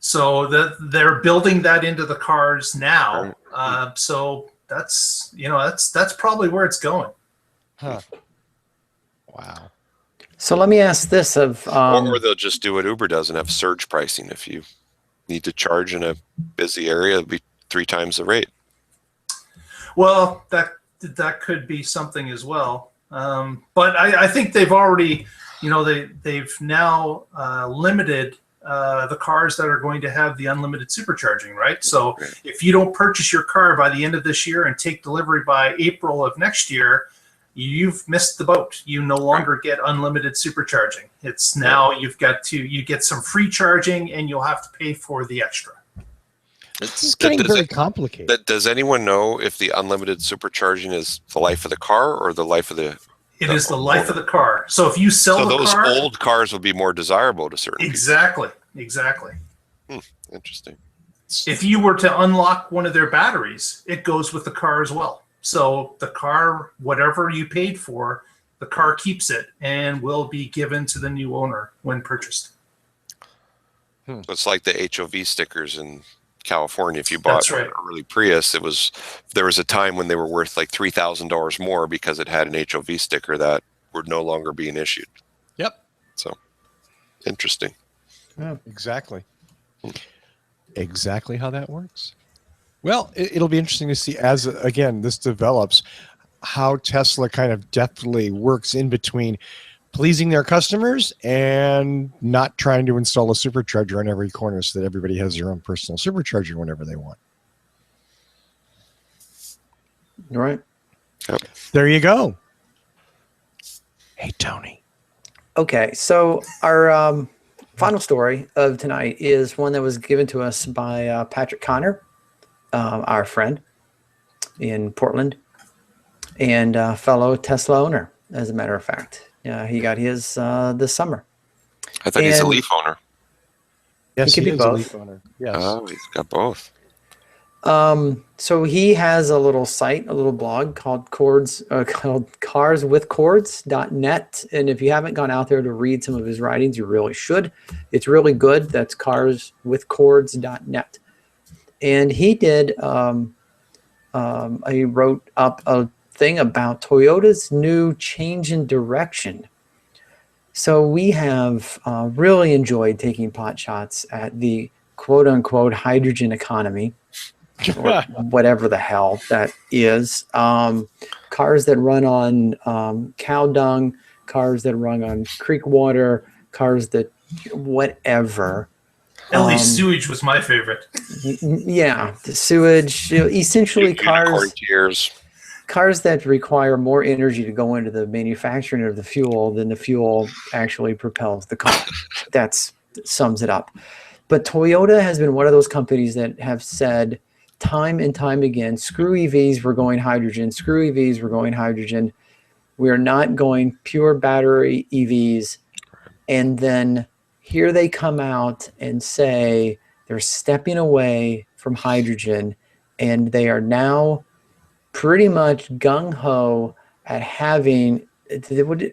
So they're building that into the cars now. So that's probably where it's going. Huh. Wow. So let me ask this of Or they'll just do what Uber does and have surge pricing. If you need to charge in a busy area, it'll be 3 times the rate. Well, that could be something as well. But I think they've already, they've now limited the cars that are going to have the unlimited supercharging, right? So if you don't purchase your car by the end of this year and take delivery by April of next year, you've missed the boat. You no longer get unlimited supercharging. It's now you get some free charging, and you'll have to pay for the extra. It's just getting very complicated. Does anyone know if the unlimited supercharging is the life of the car or the life of the? It is the life of the car. So if you sell the car, those old cars will be more desirable to certain exactly. Interesting. If you were to unlock one of their batteries, it goes with the car as well. So the car, whatever you paid for, the car keeps it and will be given to the new owner when purchased. So it's like the HOV stickers in California. If you bought That's right. an early Prius, there was a time when they were worth like $3,000 more because it had an HOV sticker that were no longer being issued. Yep. So interesting. Yeah. Exactly. Exactly how that works. Well, it'll be interesting to see as, again, this develops, how Tesla kind of deftly works in between pleasing their customers and not trying to install a supercharger on every corner so that everybody has their own personal supercharger whenever they want. All right. Yep. There you go. Hey, Tony. Okay, so our final story of tonight is one that was given to us by Patrick Connor, our friend in Portland, and fellow Tesla owner, as a matter of fact. He got his this summer. I thought he's a And- Leaf owner. Yes, could he be is a both. Leaf owner. Yes. Oh, he's got both. So he has a little site, a little blog called carswithcords.net. And if you haven't gone out there to read some of his writings, you really should. It's really good. That's carswithcords.net. And he did, he wrote up a thing about Toyota's new change in direction. So we have really enjoyed taking pot shots at the quote unquote hydrogen economy. Or whatever the hell that is. Cars that run on cow dung, cars that run on creek water, cars that whatever. At least sewage was my favorite. Yeah, the sewage. Essentially, Unicorn tears. cars that require more energy to go into the manufacturing of the fuel than the fuel actually propels the car. That sums it up. But Toyota has been one of those companies that have said time and time again, screw EVs, we're going hydrogen. Screw EVs, we're going hydrogen. We are not going pure battery EVs. And then here they come out and say they're stepping away from hydrogen, and they are now pretty much gung-ho at having, what did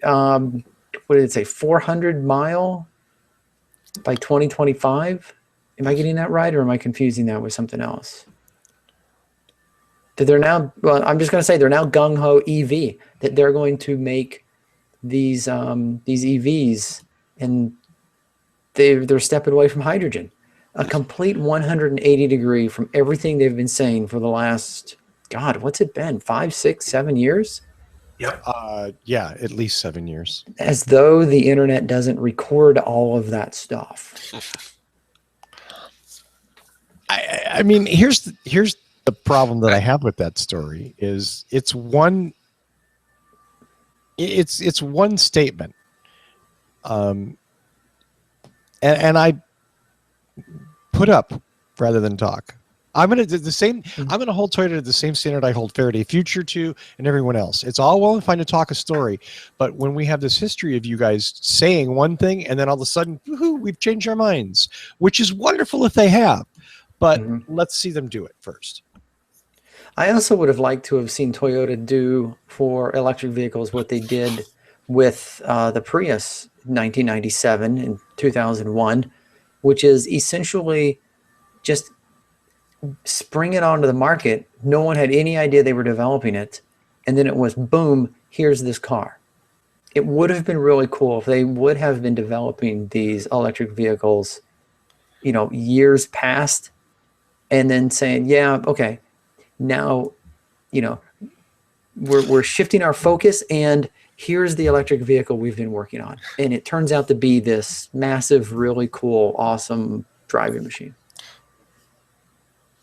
it say, 400 mile by 2025? Am I getting that right, or am I confusing that with something else? That they're now, well, I'm just going to say they're now gung-ho EV, that they're going to make these EVs, and they're stepping away from hydrogen. A complete 180 degree from everything they've been saying for the last, God, what's it been? 5, 6, 7 years? Yep. Yeah, at least 7 years. As though the internet doesn't record all of that stuff. I mean, here's the problem that I have with that story is it's one statement, and I put up rather than talk. I'm gonna do the same. I'm gonna hold Toyota to the same standard I hold Faraday Future to and everyone else. It's all well and fine to talk a story, but when we have this history of you guys saying one thing and then all of a sudden, woohoo, we've changed our minds, which is wonderful if they have, but let's see them do it first. I also would have liked to have seen Toyota do for electric vehicles what they did with the Prius 1997 and 2001, which is essentially just spring it onto the market. No one had any idea they were developing it. And then it was, boom, here's this car. It would have been really cool if they would have been developing these electric vehicles, years past, and then saying, yeah, okay, now, we're shifting our focus, and here's the electric vehicle we've been working on. And it turns out to be this massive, really cool, awesome driving machine.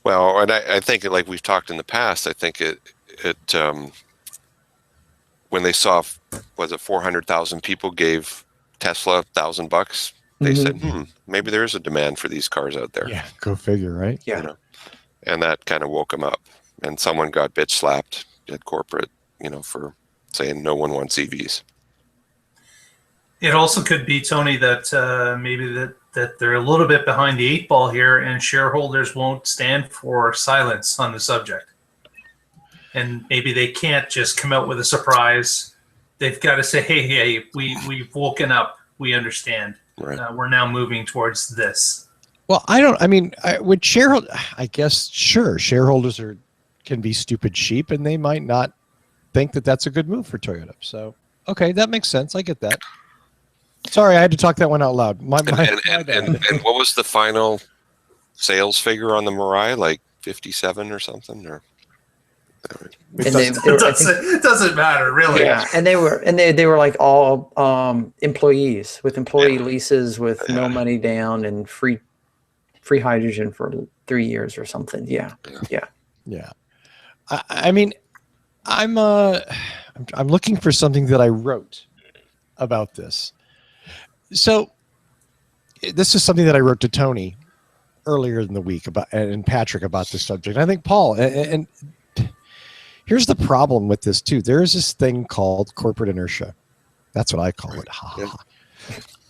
Well, and I think, like we've talked in the past, I think it when they saw, was it 400,000 people gave Tesla $1,000, they said, maybe there is a demand for these cars out there. Yeah, go figure, right? Yeah. And that kind of woke them up. And someone got bitch slapped at corporate, for saying no one wants EVs. It also could be, Tony, that maybe that they're a little bit behind the 8 ball here, and shareholders won't stand for silence on the subject. And maybe they can't just come out with a surprise. They've got to say, hey, we've woken up. We understand. Right. We're now moving towards this. Well, I don't. I mean, with shareholders, I guess sure, shareholders can be stupid sheep, and they might not think that that's a good move for Toyota. So, okay, that makes sense. I get that. Sorry, I had to talk that one out loud. My bad. And what was the final sales figure on the Mirai? Like 57 or something, or And they were, I think, It doesn't matter, really. yeah, and they were like all employees with employee leases with no money down and free hydrogen for 3 years or something. Yeah. I mean, I'm looking for something that I wrote about this. So this is something that I wrote to Tony earlier in the week and Patrick about this subject. I think Paul and here's the problem with this too. There is this thing called corporate inertia. That's what I call it.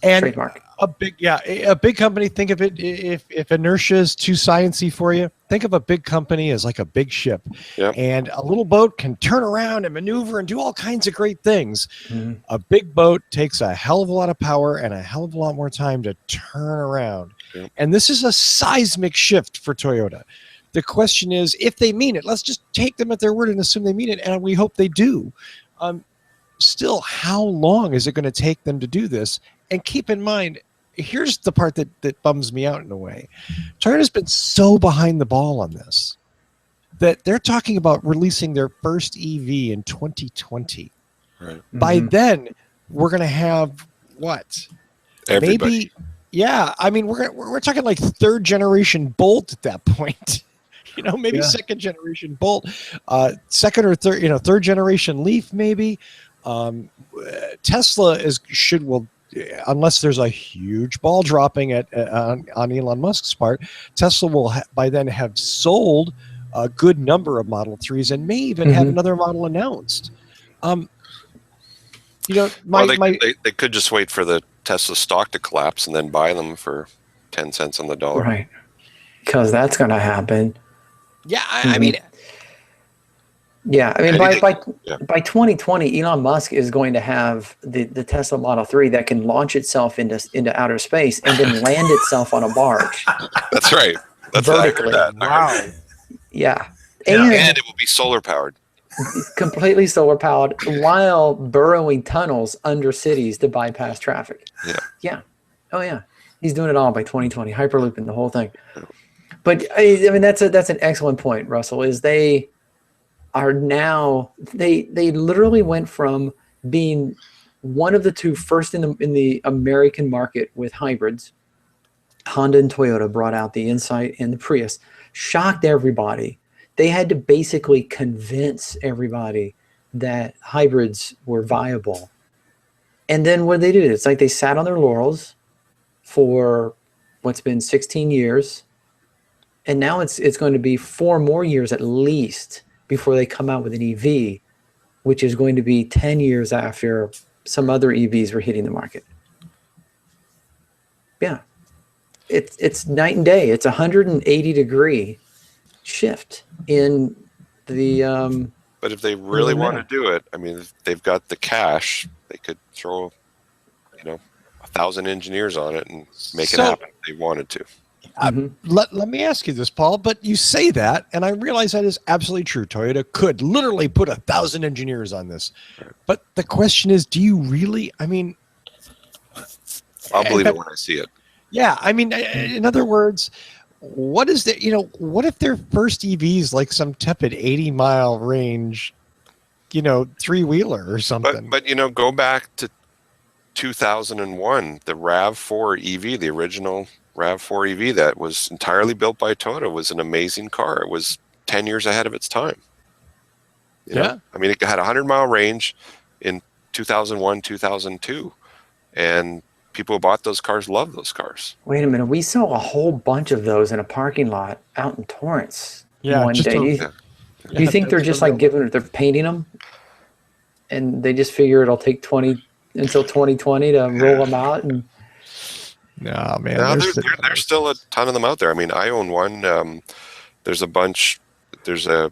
And Trademark. a big company. Think of it, if inertia is too sciencey for you, think of a big company as like a big ship. Yep. And a little boat can turn around and maneuver and do all kinds of great things. Mm-hmm. A big boat takes a hell of a lot of power and a hell of a lot more time to turn around. Yep. And this is a seismic shift for Toyota. The question is, if they mean it, let's just take them at their word and assume they mean it, and we hope they do. Still, how long is it going to take them to do this? And keep in mind, here's the part that bums me out in a way. Toyota's been so behind the ball on this that they're talking about releasing their first EV in 2020. Right. By then, we're going to have what? Everybody. Maybe, yeah. I mean, we're talking like third generation Bolt at that point. Maybe second generation Bolt, second or third generation Leaf, maybe. Tesla will, unless there's a huge ball dropping on Elon Musk's part, Tesla will by then have sold a good number of Model 3s and may even have another model announced. They could just wait for the Tesla stock to collapse and then buy them for 10 cents on the dollar. Right. Because that's going to happen. Yeah, I mean... Yeah, I mean, by 2020, Elon Musk is going to have the Tesla Model 3 that can launch itself into outer space and then land itself on a barge. That's right. That's vertically. Wow. Yeah. And it will be solar powered. Completely solar powered while burrowing tunnels under cities to bypass traffic. Yeah. Oh, yeah. He's doing it all by 2020, hyperlooping the whole thing. But I mean, that's an excellent point, Russell, is they are now they literally went from being one of the two first in the American market with hybrids. Honda and Toyota brought out the Insight and the Prius, shocked everybody. They had to basically convince everybody that hybrids were viable. And then what did they do? It's like they sat on their laurels for what's been 16 years. And now it's going to be 4 more years at least before they come out with an EV, which is going to be 10 years after some other EVs were hitting the market. Yeah. It's night and day. It's a 180-degree shift in the but if they really want to do it, I mean, if they've got the cash, they could throw 1,000 engineers on it and make it happen if they wanted to. Let me ask you this, Paul, but you say that, and I realize that is absolutely true. Toyota could literally put 1,000 engineers on this. Right. But the question is, do you really? I mean, I'll believe it when I see it. Yeah. I mean, in other words, what is what if their first EV is like some tepid 80-mile range, 3-wheeler or something? But go back to 2001, the RAV4 EV, the original RAV4 EV that was entirely built by Toyota, was an amazing car. It was 10 years ahead of its time. You know? I mean, it had a 100-mile range in 2001, 2002. And people who bought those cars loved those cars. Wait a minute. We saw a whole bunch of those in a parking lot out in Torrance one day. Do you think they're just like they're painting them and they just figure it'll take until 2020 to roll them out? And no, man. No, there's still a ton of them out there. I mean, I own one. There's a bunch. There's a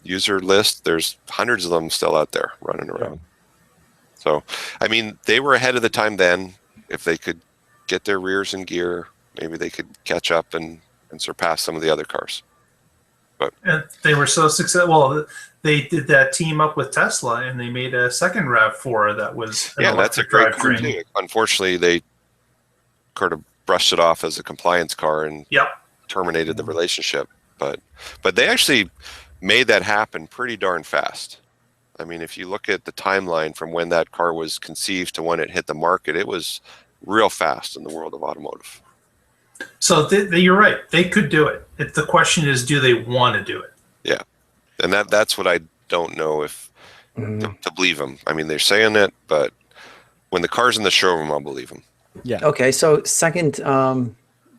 user list. There's hundreds of them still out there running around. So, I mean, they were ahead of the time then. If they could get their rears in gear, maybe they could catch up and surpass some of the other cars. And they were so successful. Well, they did that team up with Tesla, and they made a second RAV4 that was an That's a electric great car drivetrain. too. Unfortunately, they sort of brushed it off as a compliance car and Yep. terminated the relationship. But they actually made that happen pretty darn fast. I mean, if you look at the timeline from when that car was conceived to when it hit the market, it was real fast in the world of automotive. So you're right. They could do it. The question is, do they want to do it? Yeah, and that's what I don't know if to believe them. I mean, they're saying it, but when the car's in the showroom, I'll believe them. Yeah. Okay, so second,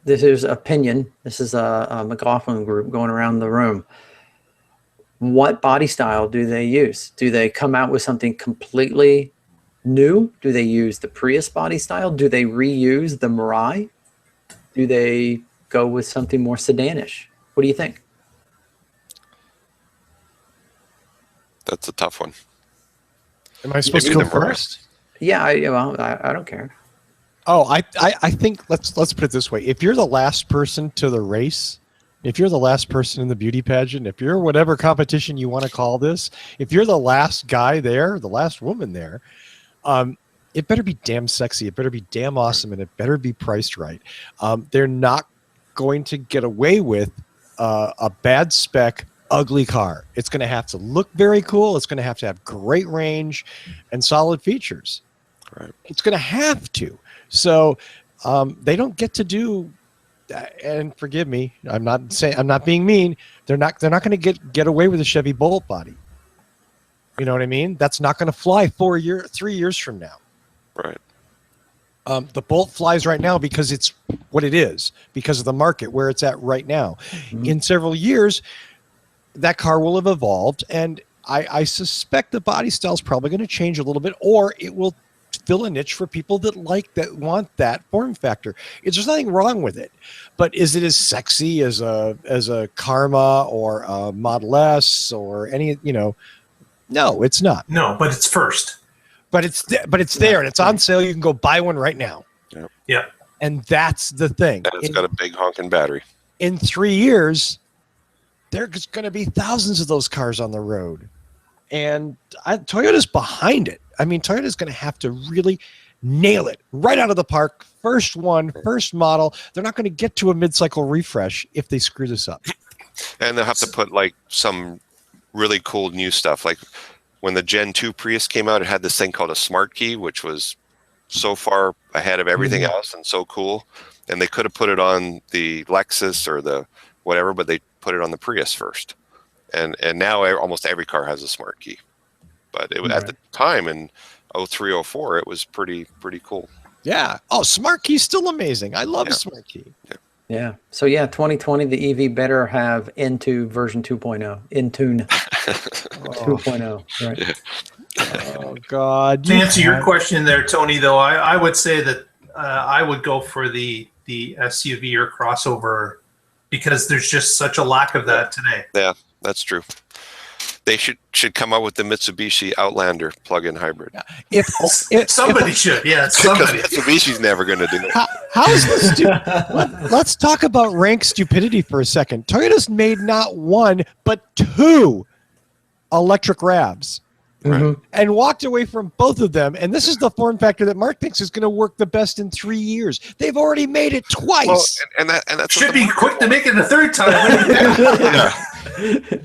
this is opinion. This is a McLaughlin group going around the room. What body style do they use? Do they come out with something completely new? Do they use the Prius body style? Do they reuse the Mirai? Do they go with something more sedanish? What do you think? That's a tough one. Am I supposed Maybe to go the Mirai. first? Yeah, I don't care. Oh, I think let's put it this way. If you're the last person to the race, if you're the last person in the beauty pageant, if you're whatever competition you want to call this, if you're the last guy there, the last woman there, it better be damn sexy. It better be damn awesome, and it better be priced right. They're not going to get away with a bad spec, ugly car. It's going to have to look very cool. It's going to have great range and solid features. Right. It's going to have to. So they don't get to do. And forgive me, I'm not being mean. They're not going to get away with a Chevy Bolt body. You know what I mean? That's not going to fly 3 years from now. Right. The Bolt flies right now because it's what it is, because of the market where it's at right now. Mm-hmm. In several years, that car will have evolved, and I suspect the body style is probably going to change a little bit, or it will fill a niche for people that want that form factor. There's nothing wrong with it, but is it as sexy as a Karma or a Model S or any? No, it's not. No, but it's first. But it's there, and it's on sale. You can go buy one right now. Yep. Yeah. And that's the thing. And it's got a big honking battery. In 3 years, there's going to be thousands of those cars on the road. And Toyota's behind it. I mean, Toyota's going to have to really nail it right out of the park. First model. They're not going to get to a mid-cycle refresh if they screw this up. And they'll have to put like some really cool new stuff. Like when the Gen 2 Prius came out, it had this thing called a Smart Key, which was so far ahead of everything else and so cool. And they could have put it on the Lexus or the whatever, but they put it on the Prius first. And now almost every car has a Smart Key. But at the time in 03, 04, it was pretty cool. Yeah. Oh, Smart Key's still amazing. I love Smart Key. Yeah. So 2020, the EV better have Into version 2.0. Intune 2.0. Right. Yeah. Oh God. To answer your question there, Tony, though, I would say that I would go for the SUV or crossover because there's just such a lack of that today. Yeah, that's true. They should come up with the Mitsubishi Outlander plug-in hybrid. If Somebody should. Yeah, Because somebody. Mitsubishi's never going to do it. how's this? Let's talk about rank stupidity for a second. Toyota's made not one but two electric RAVs. Right. And walked away from both of them. And this is the form factor that Mark thinks is going to work the best in 3 years. They've already made it twice. Well, and that's Should be quick to make it a third time. Yeah.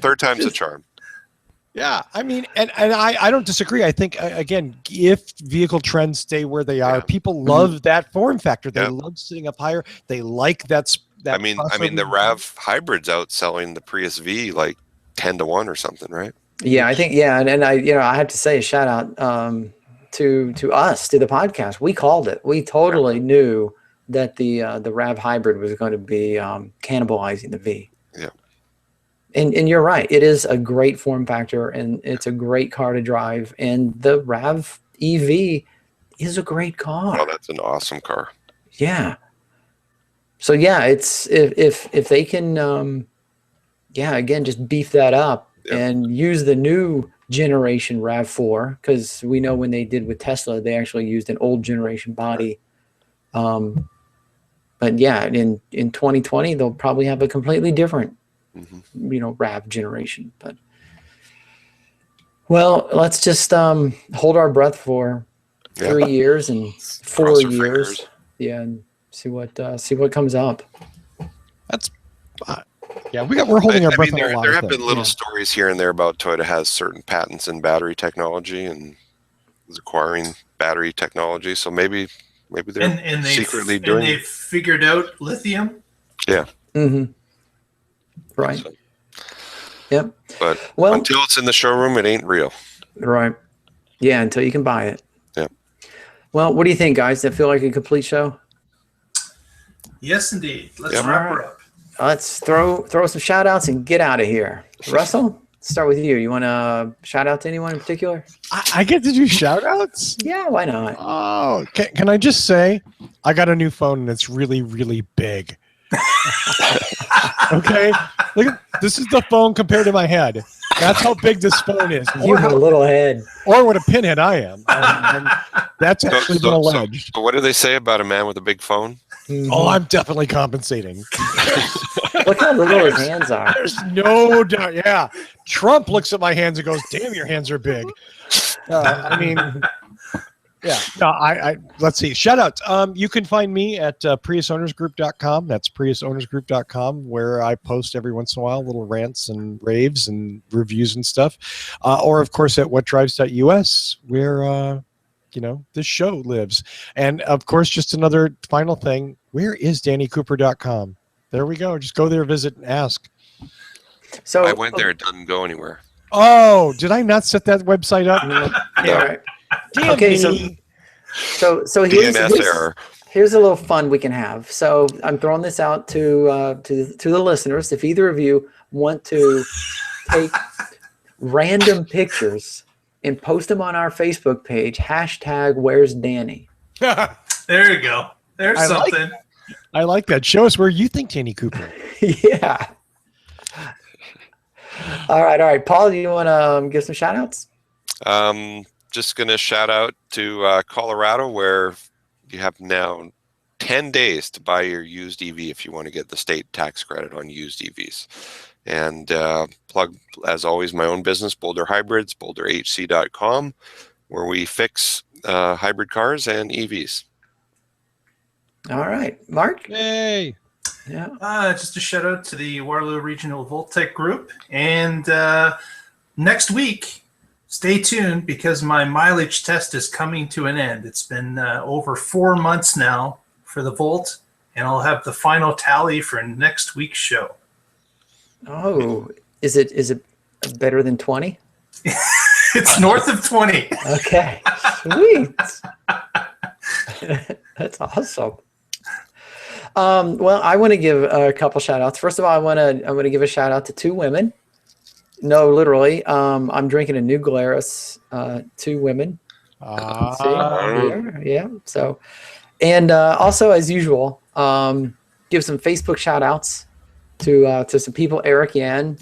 Third time's a charm. Yeah, I mean, and I don't disagree. I think, again, if vehicle trends stay where they are, people love that form factor. They love sitting up higher. They like that. I mean, the RAV hybrid's outselling the Prius V like 10-1 or something, right? Yeah, I think, and I have to say a shout out to us, to the podcast. We called it. We totally knew that the RAV hybrid was going to be cannibalizing the V. Yeah. And you're right. It is a great form factor, and it's a great car to drive. And the RAV EV is a great car. Oh, that's an awesome car. Yeah. So it's if they can, again, just beef that up and use the new generation RAV4, because we know when they did with Tesla, they actually used an old generation body. But yeah, in 2020, they'll probably have a completely different, Mhm. RAV generation. But well, let's just hold our breath for Yeah. 3 years and 4 Cross our years. fingers. Yeah, and see what comes up. That's yeah. We're holding our breath on a there, lot there of have things. been little Yeah. stories here and there about Toyota has certain patents in battery technology and is acquiring battery technology. So maybe they're And secretly they've doing. figured out lithium. Yeah. Mm-hmm. Right. So, Yep. but Well, until it's in the showroom, it ain't real. right. Yeah, until you can buy it. Yeah. Well, what do you think, guys? Does it feel like a complete show? Yes, indeed. Let's Yep. wrap her up. Let's throw some shout outs and get out of here. Russell, let's start with you. You want to shout out to anyone in particular? I get to do shout outs? Yeah, why not? Oh, can I just say I got a new phone and it's really, really big. Okay, look at this is the phone compared to my head. That's how big this phone is. You have a little head. Or what a pinhead I am. And that's actually been alleged. So what do they say about a man with a big phone? Oh, I'm definitely compensating. Look how little his hands are. There's no doubt. Yeah. Trump looks at my hands and goes, damn, your hands are big. I mean, yeah. No, let's see. Shout out. You can find me at PriusOwnersGroup.com. That's PriusOwnersGroup.com, where I post every once in a while little rants and raves and reviews and stuff. Or, of course, at WhatDrives.us, where this show lives. And of course, just another final thing, where is DannyCooper.com? There we go. Just go there, visit, and ask. So I went there, it doesn't go anywhere. Oh, did I not set that website up? Yeah, right. Damn Okay, me. so DNS error. here's a little fun we can have. So I'm throwing this out to the listeners. If either of you want to take random pictures and post them on our Facebook page, hashtag Where's Danny? There you go. There's something. I like that. Show us where you think Danny Cooper. Yeah. All right. Paul, do you want to give some shout outs? Just going to shout out to Colorado, where you have now 10 days to buy your used EV if you want to get the state tax credit on used EVs. And plug, as always, my own business, Boulder Hybrids, boulderhc.com, where we fix hybrid cars and EVs. All right. Mark? Hey. Yeah. Just a shout out to the Waterloo Regional Voltec Group. And next week, stay tuned because my mileage test is coming to an end. It's been over 4 months now for the Volt, and I'll have the final tally for next week's show. Oh, is it better than 20? It's north of 20. Okay. Sweet. That's awesome. Well, I want to give a couple shout outs. First of all, I want to give a shout out to 2 women. No, literally. I'm drinking a New Glarus, 2 women. See here. Yeah. So, and also as usual, give some Facebook shout outs to some people. Eric Yan,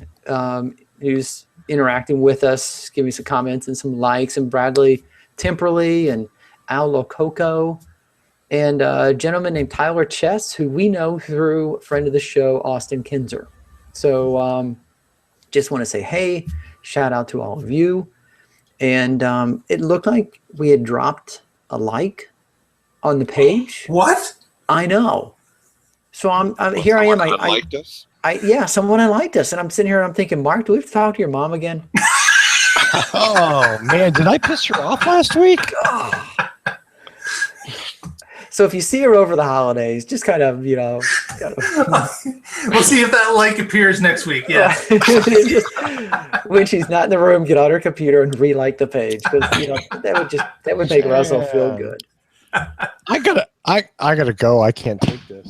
who's interacting with us, giving some comments and some likes, and Bradley Temperley and Al Lococo, and a gentleman named Tyler Chess, who we know through a friend of the show, Austin Kinzer. So just want to say, hey, shout out to all of you. And it looked like we had dropped a like on the page. What? I know. So I'm here. I am. I liked us. Someone unliked us, and I'm sitting here and I'm thinking, Mark, do we have to talk to your mom again? Oh man, did I piss her off last week? So if you see her over the holidays, just kind of, We'll see if that like appears next week. Yeah. When she's not in the room, get on her computer and re-like the page, because that would make Russell feel good. I gotta go. I can't take this.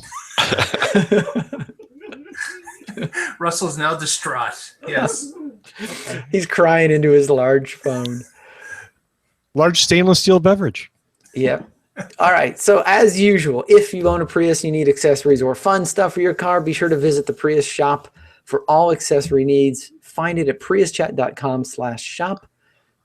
Russell's now distraught. Yes. He's crying into his large phone. Large stainless steel beverage. Yep. All right. So as usual, if you own a Prius, you need accessories or fun stuff for your car, be sure to visit the Prius shop for all accessory needs. Find it at priuschat.com/shop.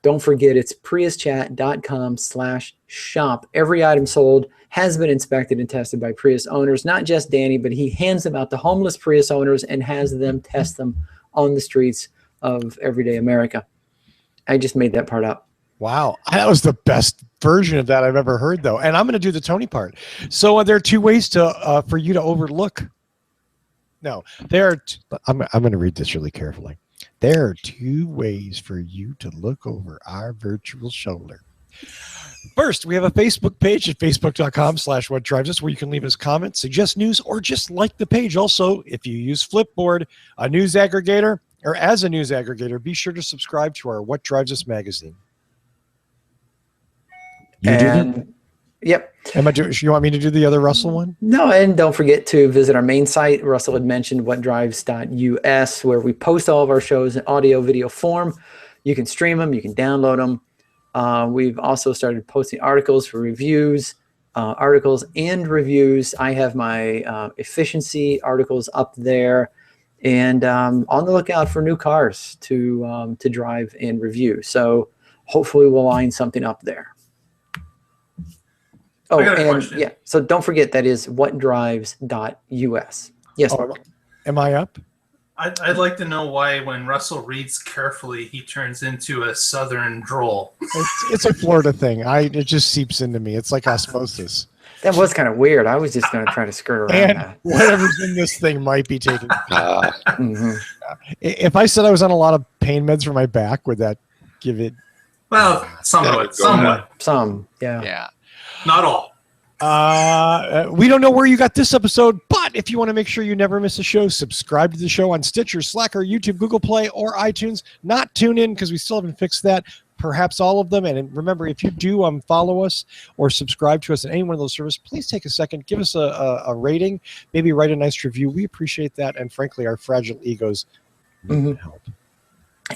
Don't forget, it's priuschat.com/shop. Every item sold has been inspected and tested by Prius owners, not just Danny, but he hands them out to homeless Prius owners and has them test them on the streets of everyday America. I just made that part up. Wow, that was the best version of that I've ever heard, though. And I'm going to do the Tony part. So there are two ways to for you to overlook. No, I'm going to read this really carefully. There are two ways for you to look over our virtual shoulder. First, we have a Facebook page at facebook.com/whatdrivesus where you can leave us comments, suggest news, or just like the page. Also, if you use Flipboard, a news aggregator, or as a news aggregator, be sure to subscribe to our What Drives Us magazine. Yep. You want me to do the other Russell one? No, and don't forget to visit our main site. Russell had mentioned whatdrives.us, where we post all of our shows in audio, video form. You can stream them. You can download them. We've also started posting articles for reviews, articles and reviews. I have my efficiency articles up there, and on the lookout for new cars to drive and review. So hopefully we'll line something up there. Oh, and question. Yeah, so don't forget that is whatdrives.us. Yes. Oh, am I up? I'd like to know why when Russell reads carefully, he turns into a southern drawl. It's a Florida thing. It just seeps into me. It's like osmosis. That was kind of weird. I was just going to try to skirt around and that. Whatever's in this thing might be taken. If I said I was on a lot of pain meds for my back, would that give it? Well, somewhat. Some, yeah. Yeah. Not all. We don't know where you got this episode, but if you want to make sure you never miss a show, subscribe to the show on Stitcher, Slacker, YouTube, Google Play, or iTunes. Not tune in because we still haven't fixed that. Perhaps all of them. And remember, if you do follow us or subscribe to us in any one of those services, please take a second, give us a rating, maybe write a nice review. We appreciate that. And frankly, our fragile egos need help.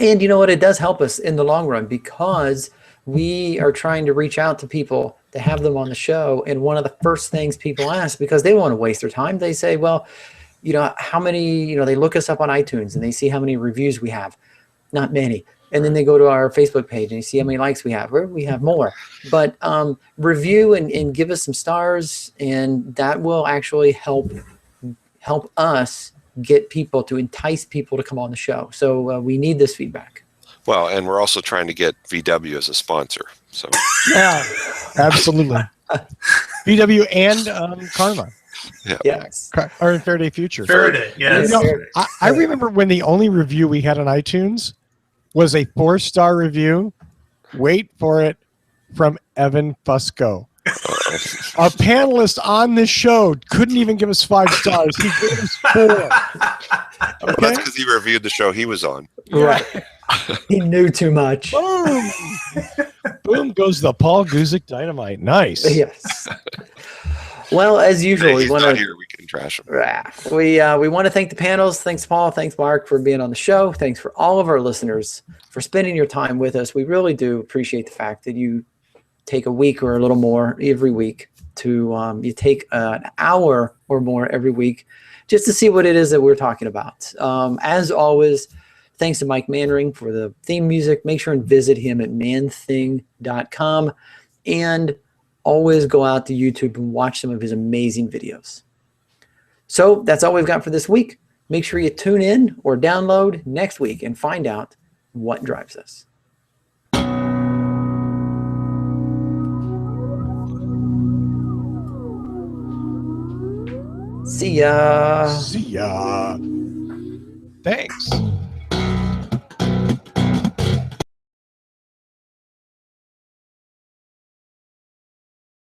And you know what? It does help us in the long run because we are trying to reach out to people to have them on the show. And one of the first things people ask, because they don't want to waste their time, they say, well, how many, they look us up on iTunes and they see how many reviews we have. Not many. And then they go to our Facebook page and you see how many likes we have. We have more. But review and give us some stars, and that will actually help us get people to entice people to come on the show. So we need this feedback. Well, and we're also trying to get VW as a sponsor. So yeah, absolutely. VW and Karma. Yeah. Yes. Or in Faraday Future. Faraday, yes. I remember when the only review we had on iTunes was a 4-star review. Wait for it, from Evan Fusco. A panelist on this show couldn't even give us 5 stars. He gave us 4. Well, that's because he reviewed the show he was on. Right. He knew too much. Boom. Boom goes the Paul Guzik dynamite. Nice. Yes. Well, as usual, he's not here. We can trash him. We want to thank the panels. Thanks, Paul. Thanks, Mark, for being on the show. Thanks for all of our listeners for spending your time with us. We really do appreciate the fact that you take a week or a little more every week to you take an hour or more every week just to see what it is that we're talking about. As always, thanks to Mike Mannering for the theme music. Make sure and visit him at manthing.com, and always go out to YouTube and watch some of his amazing videos. So that's all we've got for this week. Make sure you tune in or download next week and find out what drives us. See ya. See ya. Thanks.